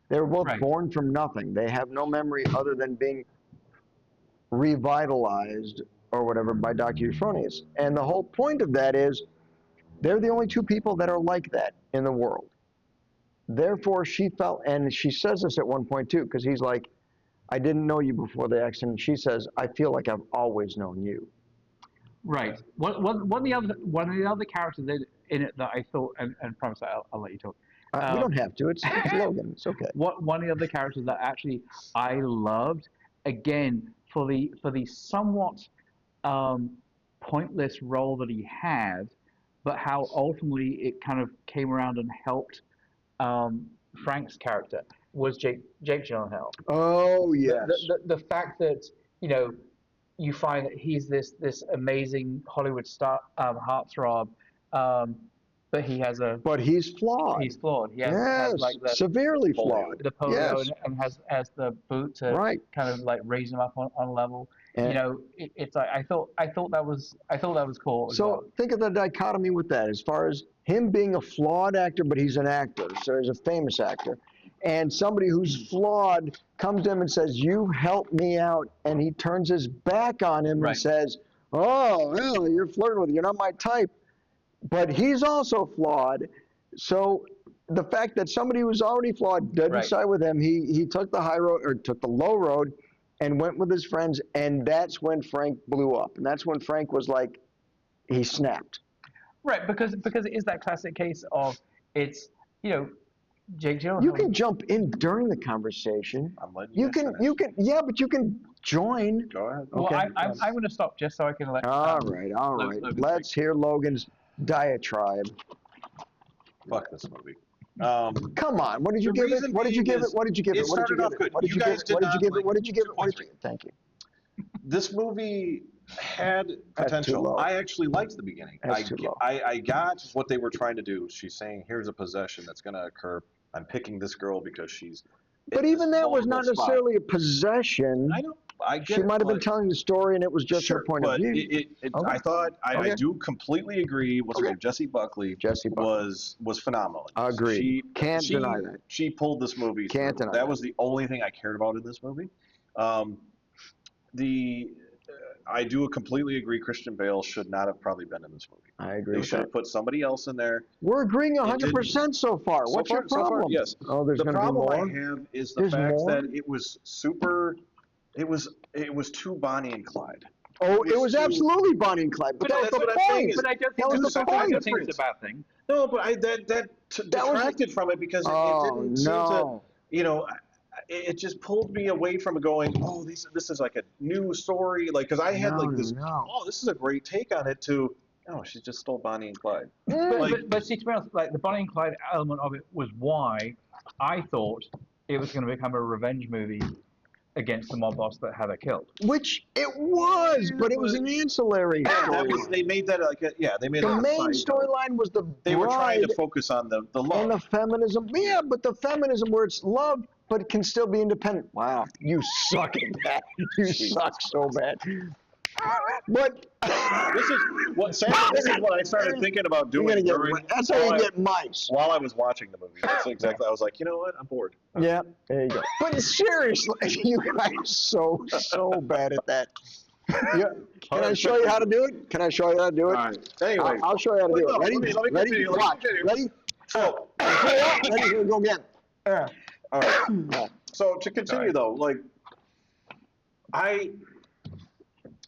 They were both Right. born from nothing. They have no memory other than being revitalized or whatever by Dr. Euphonius. And the whole point of that is they're the only two people that are like that in the world. Therefore, she felt, and she says this at one point too, because he's like, I didn't know you before the accident. She says, I feel like I've always known you. Right. One of the other characters in it that I thought, and promise I'll let you talk. We don't have to. It's Logan. It's okay. One of the other characters that actually I loved, again, for the somewhat pointless role that he had, but how ultimately it kind of came around and helped Frank's character, was Jake Gyllenhaal. Oh, yes. The fact that, you know, you find that he's this amazing Hollywood star, heartthrob, but he has But he's flawed. he's flawed. He has, Yes, has like the severely flawed. the polio, Yes. and has the boot to Right. kind of like raise him up on a level. And- You know, it's like I thought that was cool. As So well. think of the dichotomy with that, as far as him being a flawed actor, but he's an actor, so he's a famous actor. And somebody who's flawed comes to him and says, you helped me out, and he turns his back on him Right. and says, oh, well, you're flirting with me, you're not my type. But he's also flawed. So the fact that somebody who's already flawed didn't Right. side with him, he took the high road, or took the low road, and went with his friends, and that's when Frank blew up. And that's when Frank was like, he snapped. Right, because it is that classic case of it's Jake Gyllenhaal. You can jump in during the conversation. I'm letting You guys can, finish. yeah, but you can join. Go ahead. Well, Okay. I'm going to stop just so I can let. All right. Logan Let's hear Logan's diatribe. Fuck this movie. Come on. What did you The give it? reason What did you being give it? is What did you give it it? What did you started give off it? good. What did You you give guys it? did What did you not give it? like What did you give it? What did you? 2.3. Thank you. This movie had That's too potential. low. I actually liked the beginning. That's too low. I got what they were trying to do. She's saying, here's a possession that's going to occur. I'm picking this girl because she's. But in even this that was vulnerable not spot. necessarily a possession. I know. I get She it, might have been but- telling the story, and it was just her Sure, point of but view. it, Okay. I thought I Okay. do completely agree. What's her Okay. name? Jessie Buckley. Jessie Buckley. was phenomenal. Agreed. Can't deny that. She pulled this movie. Can't through. deny that that. was the only thing I cared about in this movie. I do completely agree. Christian Bale should not have probably been in this movie. I agree They with should that. have put somebody else in there. We're agreeing It 100% so far. So What's far- your so far, problem? yes. Oh, there's The going to be problem more. I have is the There's fact more? that it was super. It was too Bonnie and Clyde. Oh, it was too- absolutely Bonnie and Clyde, but that was that's the what I'm saying point. is- But I don't That think was that's the a bad, I point. don't think it's a bad thing. No, but that That was- detracted from it because it Oh, didn't seem to. no. It just pulled me away from it going, oh, this is like a new story. Like, because I had like this, No. oh, this is a great take on it to, oh, she just stole Bonnie and Clyde. But see, to be honest, like the Bonnie and Clyde element of it was why I thought it was going to become a revenge movie against the mob boss that had her killed. Which it was, but it was an ancillary story. They made that like, they made The that a main side note. storyline was the They were trying to bride focus on the and love. the feminism. Yeah, but the feminism where it's love, but it can still be independent. Wow, you suck at that. You suck so bad. But This is what I started thinking about you're doing gonna during, get, that's how you get mice. while I was watching the movie. That's exactly. I was like, you know what? I'm bored. Yeah, there you go. But seriously, you guys are so bad at that. Yeah. Can I show you how to do it? Can I show you how to do it? All right. Anyway, I'll show you how to do it. Ready? Let me Ready? continue, let me Watch. continue. Ready? so Ready? Here we go again. Yeah. all right. So to continue though, like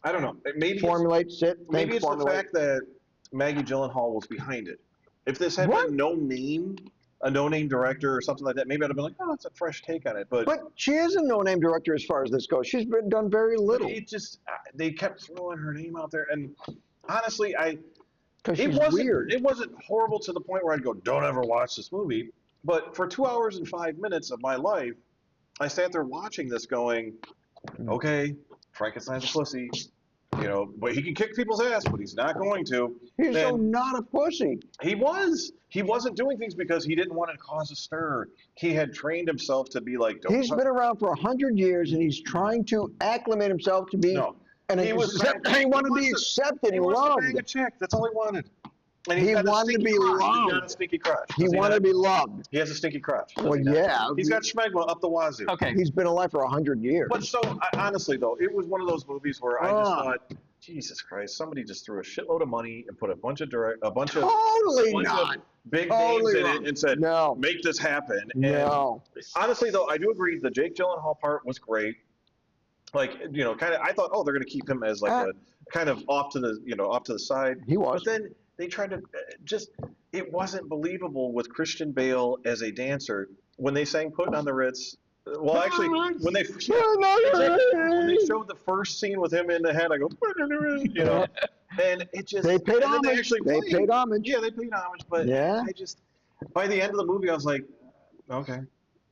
I don't know. Maybe Formulate, sit, maybe think, it's the formulate. fact that Maggie Gyllenhaal was behind it. If this had What? been a no-name director or something like that, maybe I'd have been like, oh, it's a fresh take on it. But But she is a no-name director as far as this goes. She's done very little it just they kept throwing her name out there, and honestly, because it she's wasn't weird. it wasn't horrible to the point where I'd go, don't ever watch this movie. But for 2 hours and 5 minutes of my life, I sat there watching this, going, okay, Frankenstein's a pussy, but he can kick people's ass, but he's not going to. He's so And not a pussy. he wasn't doing things because he didn't want to cause a stir. He had trained himself to be like, don't He's been around for 100 years, and he's trying to acclimate himself to be. No. And He was trying- he wanted to be he accepted he and wants to loved. bang a chick. That's all he wanted. And He he's got a wanted to stinky be crotch. He's got loved. a stinky crotch. He Does wanted to not? be loved. He has a stinky crotch. does Well, he not? yeah. He's got schmegma up the wazoo. Okay. He's been alive for 100 years. But so, honestly, though, it was one of those movies where I just Ah. thought, Jesus Christ, somebody just threw a shitload of money and put a bunch of Totally not. big Totally names in wrong. it and said, No. make this happen. And No. honestly, though, I do agree the Jake Gyllenhaal part was great. Like, kind of, I thought, oh, they're going to keep him as like a kind of off to the side. He was. But then they tried to it wasn't believable with Christian Bale as a dancer when they sang "Putting on the Ritz." Well, actually, when they showed the first scene with him in the head, I go, "Putting on the Ritz," and it just They paid and then homage. actually They played. paid homage. Yeah, they paid homage, but Yeah. I just by the end of the movie, I was like, okay,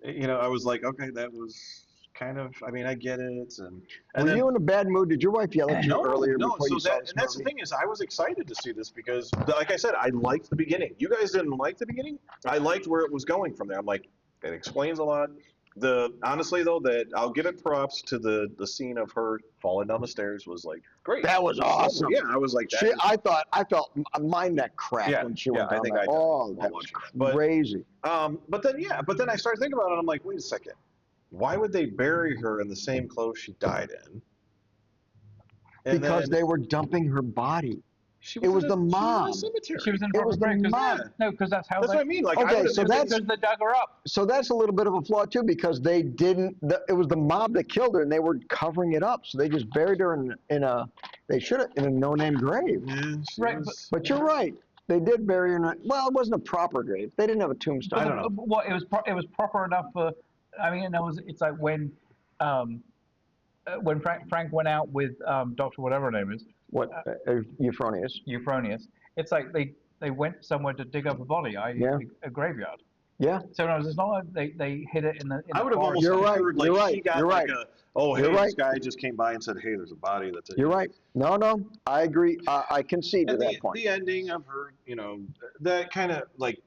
I was like, okay, that was kind of. I mean, I get it, and Were then, you in a bad mood? Did your wife yell at you earlier no. before So you saw that this and that's the movie? thing is, I was excited to see this because, like I said, I liked the beginning. You guys didn't like the beginning. I liked where it was going from there. I'm like, it explains a lot. Honestly though, that I'll give it props to the scene of her falling down the stairs was like great. That was awesome. Yeah, I was like, that She, is- I felt my neck cracked Yeah, when she yeah, went I down think there. I did Oh, while that was watching it. But- crazy. but then I started thinking about it. I'm like, wait a second, why would they bury her in the same clothes she died in? And Because then they were dumping her body. she it was in the she was in a mom. cemetery. She was in It was the Barbara mom. No, because that's how That's they. what I mean. Like, Okay, I would've so been that's- thinking- Because they dug her up. So that's a little bit of a flaw too, because they didn't. It was the mob that killed her, and they were covering it up. So they just buried her in a. They should have in a no-name grave. Yeah, she Right, was- But you're right. They did bury her in well, it wasn't a proper grave. They didn't have a tombstone. I don't know. Well, it was proper enough for. I mean, it's like when Frank went out with Doctor whatever her name is, What, Euphonious? Euphonious. It's like they went somewhere to dig up a body, Yeah. a graveyard. Yeah. So no, it's not like they hid it in the. I would have almost You're right, figured, like, you're right, she got you're like right. a, oh, hey, You're this right. guy just came by and said, hey, there's a body. That's it. You're right. No, I agree. I concede to And that point. the ending of her, that kind of like,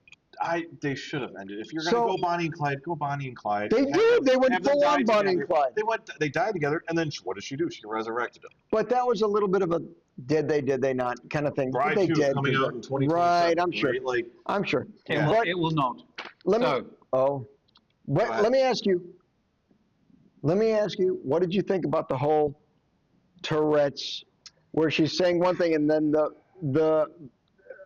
they should have ended. If you're gonna So- go Bonnie and Clyde, go Bonnie and Clyde. They Have did. them- They went have them full die on Bonnie and together. Clyde. They died together, and then what did she do? She resurrected him. But that was a little bit of a did they not kind of thing. But Bride they 2 is did. coming out in 2027. Right, I'm sure. Right? Like, I'm sure. Yeah. But It will not. let me. So- Oh, but ahead. let me ask you. What did you think about the whole Tourette's, where she's saying one thing and then the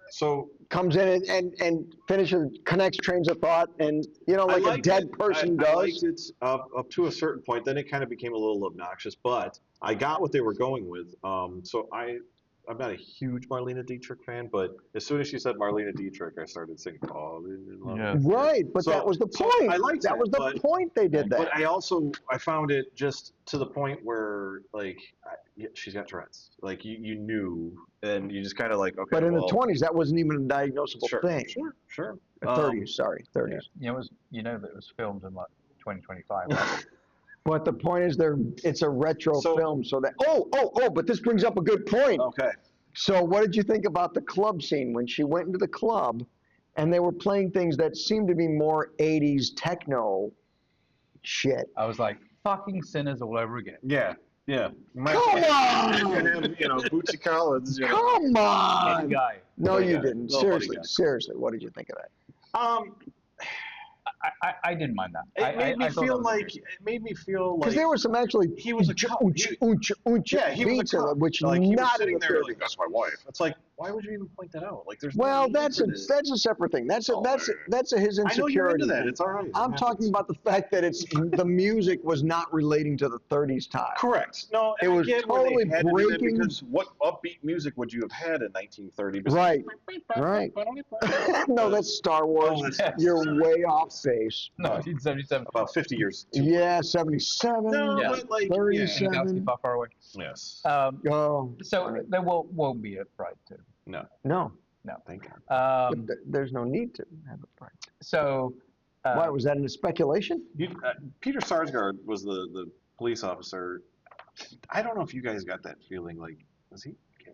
so comes in and finishes, connects trains of thought, and like a dead person I does. liked it up to a certain point. Then it kind of became a little obnoxious, but I got what they were going with. So I'm not a huge Marlene Dietrich fan, but as soon as she said Marlene Dietrich, I started singing "Falling in Love." Yeah. Right, but So- that was the so point. I liked that that, was the but- point they did that. But I found it just to the point where like she's got Tourette's. Like you knew, and you just kind of like okay. But in well, the 20s, that wasn't even a diagnosable sure, thing. sure. 30s, sorry, 30s. That it was filmed in like 2025. Right? But the point is, it's a retro So- film, so that. But this brings up a good point. Okay. So, what did you think about the club scene when she went into the club, and they were playing things that seemed to be more 80s techno shit? I was like, fucking sinners all over again. Yeah. Yeah. Come on! Bootsy Collins. Come on! Guy. No, Buddy you guy. didn't. Little buddy Seriously, guy. seriously, what did you think of that? I didn't mind that. It made me I thought feel that was like good. it made me feel like Because there were some actually he was a cop. Yeah, he was beats a in it, cop. which Like he was not in sitting the there 30s. like that's my wife. It's like why would you even point that out? Like there's no Well, need that's for a this. that's a separate thing. That's Oh, his I know you're insecurity. into that. thing. It's all right. I'm talking about the fact that the music was not relating to the 30s time. Correct. No, It and was I get where totally they had to do that breaking- because what upbeat music would you have had in 1930? Right. Right. No, that's Star Wars. Oh, that's Star Wars. You're way off base. No, 1977. About 50 years. Yeah, 77, No, Yeah. but like, Galaxy 37. far, far away. Yes. Oh, So there won't be a Bride 2. no. Thank God. But there's no need to have a fight. So Why, was that in speculation? Peter Sarsgaard was the police officer. I don't know if you guys got that feeling. Like, was he gay?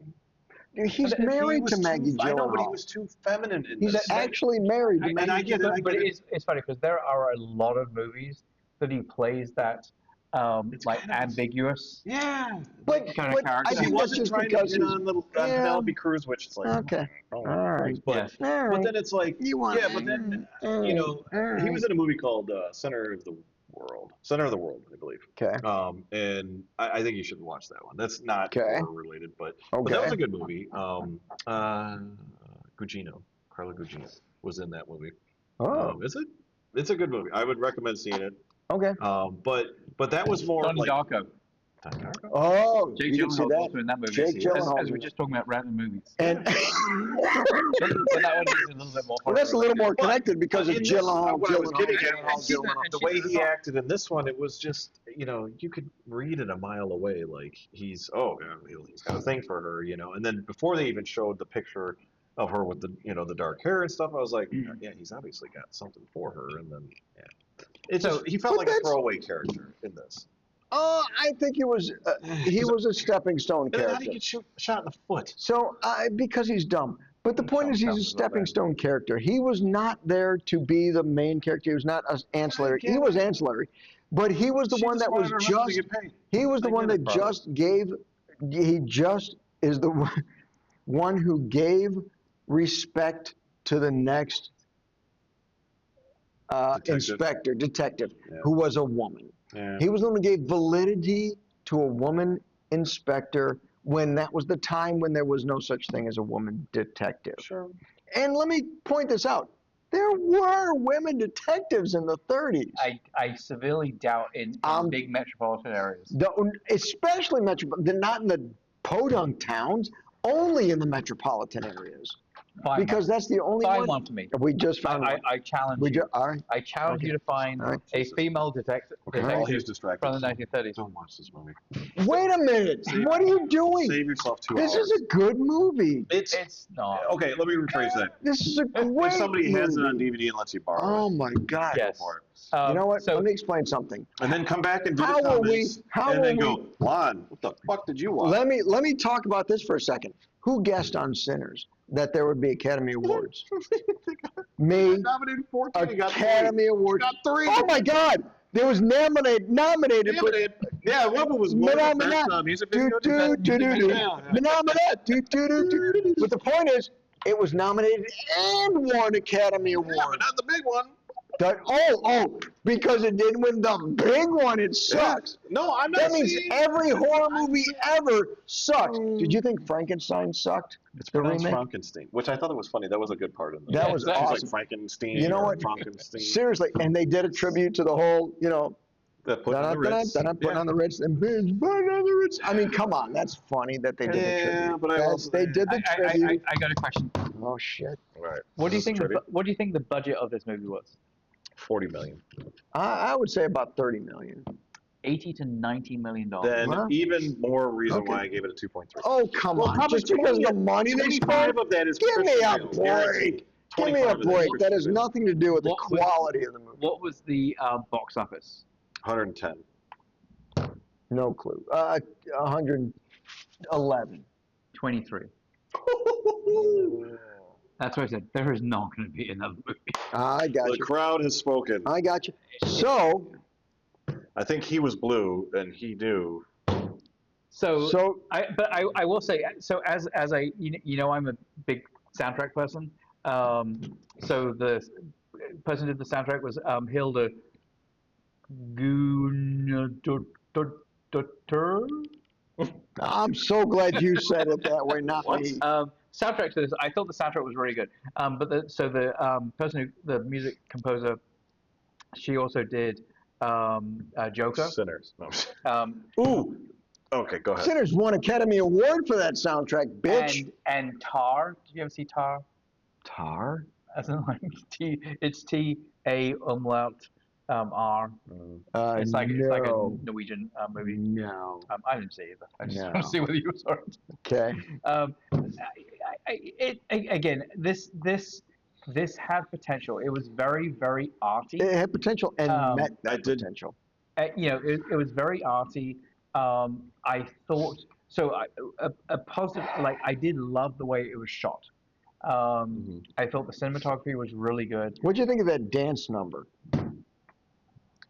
Dude, he's He married was to Maggie I know, but he Gyllenhaal. was too feminine in He's this. actually married to And Maggie I get it, but get it. it's funny because there are a lot of movies that he plays that It's like kind of- ambiguous. Yeah. But, kind of but character. I He think that's wasn't just trying because to get he's... on little yeah. Penelope Cruz, which is like Okay. oh, All right. But Yes. All but right. then it's like You want- yeah, but then all you know right. he was in a movie called Center of the World, I believe. Okay. And I think you should watch that one. That's not Okay. horror related, but Okay. that was a good movie. Gugino, Carla Gugino was in that movie. Oh, Is it? It's a good movie. I would recommend seeing it. okay. But that was more Donnie like Darko. Oh, Jake you didn't see Gyllenhaal that? also in that movie. Jake as Gyllenhaal. we were just talking about random movies. And But that one is a little bit more. well, that's a little more connected because of in this, Gyllenhaal. what I was getting at Gyllenhaal, was Gyllenhaal. the way he acted in this one, it was just, you could read it a mile away. Like he's got a thing for her, and then before they even showed the picture of her with the dark hair and stuff, I was like, yeah, he's obviously got something for her. And then, he felt But like a that's- throwaway character in this. I think he was a stepping stone And then how do character. you get shot in the foot? So, because he's dumb. But the point is, he's a stepping stone character. He was not there to be the main character. He was not ancillary. He was ancillary, but he was the one that was just. He was the one that just gave. He just is the one who gave respect to the next detective, Yeah. who was a woman. Yeah. He was the one who gave validity to a woman inspector when that was the time when there was no such thing as a woman detective. Sure. And let me point this out. There were women detectives in the 30s. I severely doubt in big metropolitan areas. Especially not in the podunk towns, only in the metropolitan areas. Find Because that's the only Find one. one for me. We just found one. I challenge We you. just, all right. I challenge Okay. you to find All right. a female detective While he's distracted. from the 1930s. Don't watch this movie. Wait a minute. What are you doing? Save yourself 2 This hours. is a good movie. It's not. Okay, let me rephrase that. This is a great If somebody has it on movie. DVD and lets you borrow Oh it, my God. Yes. for it. You know what? So, Let me explain something. And then come back and do How the will we- comments, how and will then we- go, Lon, what the fuck did you watch? Let me talk about this for a second. Who guessed on Sinners that there would be Academy Awards? Me. Nominated 14. He got Academy Awards. Got 3. Oh my God! There was nominated. Nominated. Yeah, one of them was more than best music video. Best music video. But the point is, it was nominated and won Academy Yeah, Award. but not the big one. Because it didn't win the big one, it sucks. No, I'm not That means saying- every horror movie ever sucks. Did you think Frankenstein sucked? It's the pronounced remake? Frankenstein, which I thought it was funny. That was a good part in this. That was It's awesome. like Frankenstein. You know or what? Frankenstein. Seriously, and they did a tribute to the whole, That put on the Ritz. putting on the Ritz and putting on the Ritz. I mean, come on, that's funny that they did the Yeah, tribute. but I also- They did the tribute. I got a question. Oh shit! Right. What do you This is think? trivia. What do you think the budget of this movie was? 40 million. I would say about 30 million. $80 to $90 million. Then Huh? even more reason Okay. why I gave it a 2.3. Oh come Well, on! probably Just because of the money they 25 spent. of that is Give me a Christian Bale, guaranteed. break. Give me a 25 of that is break. That has Christian Bale. nothing to do with the What was- quality of the movie. What was the box office? 110. No clue. 111. 23. That's what I said. There is not going to be another movie. I got The you. crowd has spoken. I got you. So, I think he was blue, and he knew. So I will say, so as I'm a big soundtrack person. So the person who did the soundtrack was Hilda Guðnadóttir. I'm so glad you said it that way, not What? me. Soundtrack to this, I thought the soundtrack was really good. But the person the music composer, she also did Joker. Sinners. No. Ooh, Okay, go ahead. Sinners won Academy Award for that soundtrack, bitch. and Tar. Did you ever see Tar? Tar? As in like it's T-A umlaut R. It's like a Norwegian movie. No. I didn't see it either. I just No. want to see whether you saw it. Okay. Again, this had potential. It was very, very arty. It had potential and met I that did- potential. It was very arty. I thought so. A positive, like I did love the way it was shot. I thought the cinematography was really good. What'd you think of that dance number?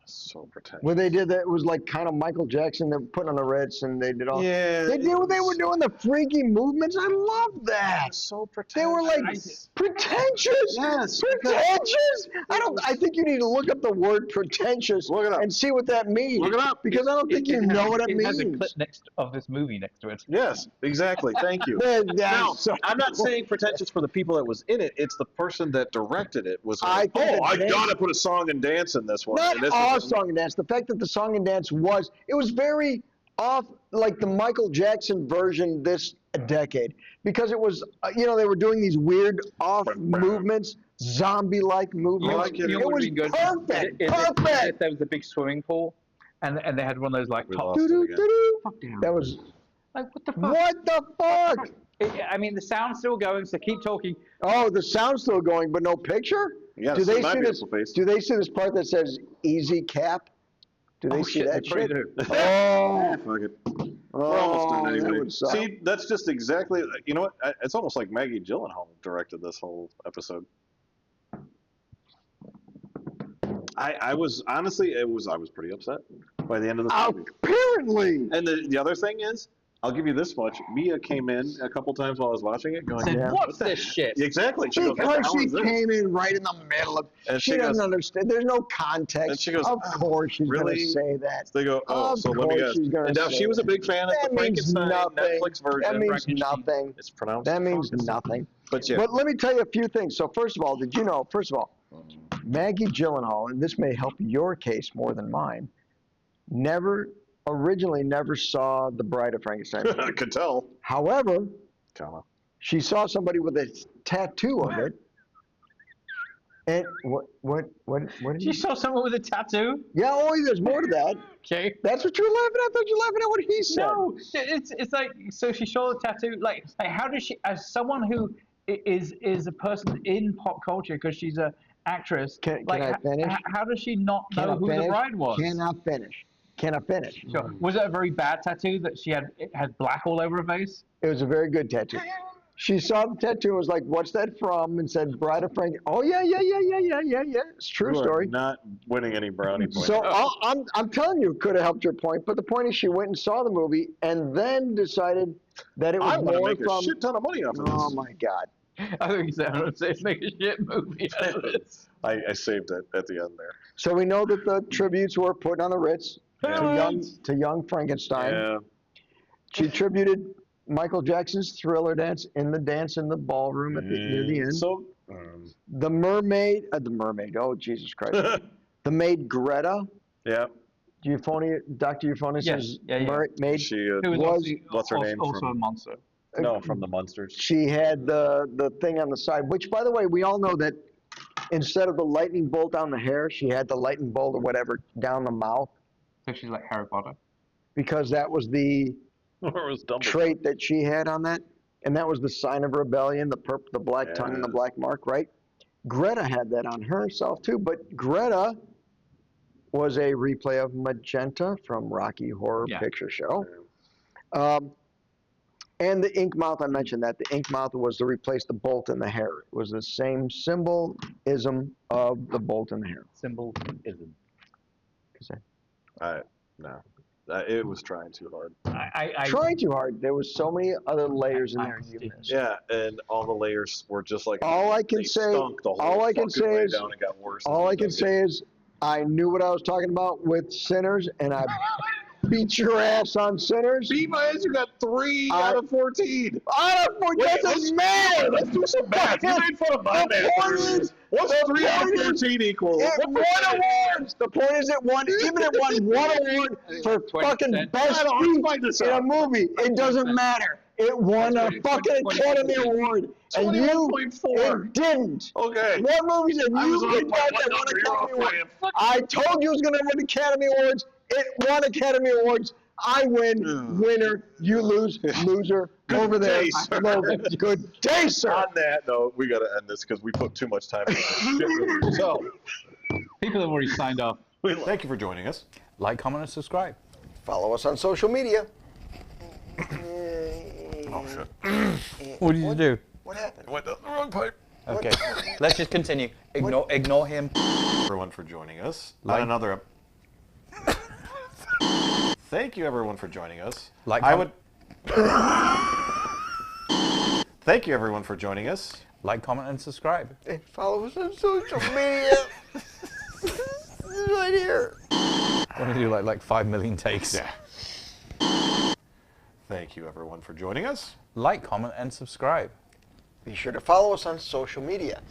So pretentious. Where they did that, it was like kind of Michael Jackson, they were putting on the Ritz and they did all. Yeah. They were doing the freaky movements. I love that. So pretentious. They were like pretentious. Yes. Pretentious. I think you need to look up the word pretentious Look it up. and see what that means. Look it up. Because I don't think you know what it It has a means. clip next of this movie next to it. Yes, exactly. Thank you. Now, No, I'm not saying pretentious for the people that was in it. It's the person that directed it was I like, think oh, the I dance- gotta put a song and dance in this one. not and this all is- song and dance. The fact that the song and dance was very off, like the Michael Jackson version this decade, because it was, they were doing these weird off movements, zombie-like movements. like it. You know It what was would be good? perfect, If perfect. there was a big swimming pool, and they had one of those like We top. lost it again. Doo-doo-doo-doo. Fuck down. That was, Like what the fuck? what the fuck? I mean, the sound's still going, so keep talking. Oh, the sound's still going, but no picture? Yeah, Do so they my see this? beautiful face. Do they see this part that says "easy cap"? Do they Oh, see shit, that they probably shit? do. Oh, Fuck it. oh, We're almost done that anyway. would suck. See, that's just exactly. You know what? It's almost like Maggie Gyllenhaal directed this whole episode. I was honestly, I was pretty upset by the end of the movie. Apparently. And the other thing is, I'll give you this much. Mia came in a couple times while I was watching it, going, Said, Yeah. what's this shit? Exactly. She goes, what the Because hell she is this? came in right in the middle of. And She she doesn't goes- understand. There's no context. And she goes, Of course she's going really? to say that. They go, oh, Of so let me course guess. she's gonna And now say she was a that. big fan of That the means Frankenstein nothing. Netflix version. That means Frankenstein. nothing. It's pronounced. That means Frankenstein. nothing. But yeah. But let me tell you a few things. So first of all, did you know? First of all, Maggie Gyllenhaal, and this may help your case more than mine, originally never saw The Bride of Frankenstein. I could tell. However, Comma. She saw somebody with a tattoo of it. And what did She saw someone with a tattoo. Yeah, oh, there's more to that. Okay. That's what you're laughing at. I thought you were laughing at what he said. No, it's like, so she saw the tattoo. Like how does she, as someone who is a person in pop culture because she's a actress, Can like I finish? how does she not Can know I who finish? the bride was? Can I finish? Can I finish? Sure. Was it a very bad tattoo that it had black all over her face? It was a very good tattoo. She saw the tattoo and was like, "What's that from?" And said, "Bride of Frank." Oh yeah. It's a true You are story. not winning any brownie points. So I'm telling you, it could have helped your point. But the point is, she went and saw the movie and then decided that it was I want to more make a from. shit ton of money off of this. Oh my God. I think he's going to say make a shit movie out of this. I saved it at the end there. So we know that the tributes were put on the Ritz to young Frankenstein. Yeah. She attributed Michael Jackson's Thriller dance in the ballroom near the end. So, The mermaid, oh Jesus Christ. The maid Greta, yeah. Dr. Euphonious' Yeah. maid. She Who was Was- obviously what's her name also from- a monster. No, from the Munsters. She had the thing on the side, which by the way, we all know that instead of the lightning bolt down the hair, she had the lightning bolt or whatever down the mouth So she's like Harry Potter. because that was the Or it was Dumbledore. trait that she had on that. And that was the sign of rebellion, the black tongue and the Yeah. black mark, right? Greta had that on herself too, but Greta was a replay of Magenta from Rocky Horror Picture Show. And the ink mouth, I mentioned that. The ink mouth was to replace the bolt in the hair. It was the same symbolism of the bolt in the hair. Symbolism. No. It was trying too hard. I Trying too hard. There was so many other layers in there. You missed. Yeah, and all the layers were just like All I can they say- stunk the whole all I can fucking say way is- down and got worse. All I can say is I knew what I was talking about with Sinners, and I beat your ass on Sinners. beat my ass. You got 3 out of 14. I don't Wait, forget let's- this man. Let's do some math. You made fun of my The math. point is- What's the 3 out of point is- 14 equal? It What won percentage? awards. The point is, it won. Even it won one award for 20%. fucking best I don't know, let's find speech this in a out. movie. It doesn't matter. It won a 20, fucking 20, Academy Award, and you 21.4. it didn't. Okay. What movies have I was you off picked by out one that won number. You're Academy off by Awards? a fucking I told you it was going to win Academy Awards. It won Academy Awards. I win, winner. You lose, loser. Over there, day, sir. Logan. Good day, sir. On that note, we got to end this because we put too much time into this shit movie. So, people have already signed off. thank you for joining us. Like, comment, and subscribe. Follow us on social media. Oh, shit. What did you do? What happened? Went down the wrong pipe. Okay, let's just continue. Ignore him. Everyone for joining us on Like- another. Thank you, everyone, for joining us. Like, I would. Thank you, everyone, for joining us. Like, comment, and subscribe. Follow us on social media. Right here. Want to do like 5 million takes? Yeah. Thank you, everyone, for joining us. Like, comment, and subscribe. Be sure to follow us on social media.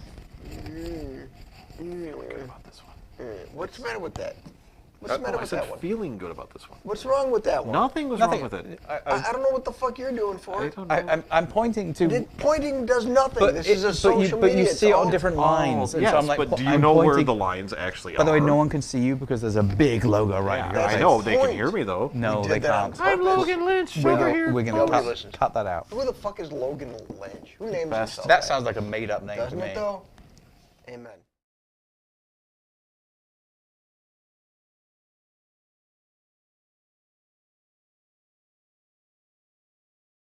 About this one. What's the matter with that? What's the matter I with said that one? feeling good about this one. What's wrong with that one? Nothing was Nothing. wrong with it. I don't know what the fuck you're doing for it. I'm pointing to. Pointing does nothing. This is a social but you media. see it on different lines. And yes, so I'm like, but do you I'm know where pointing- the lines actually By the way, are? no one can see you because there's a big logo right here. I That's know. the They can point. hear me, though. No, We they did that on can't. purpose. Logan Lynch We're over here. going Nobody to listens. cut that out. Who the fuck is Logan Lynch? Who names Best. himself? That sounds like a made-up name to Doesn't me. it though? Amen.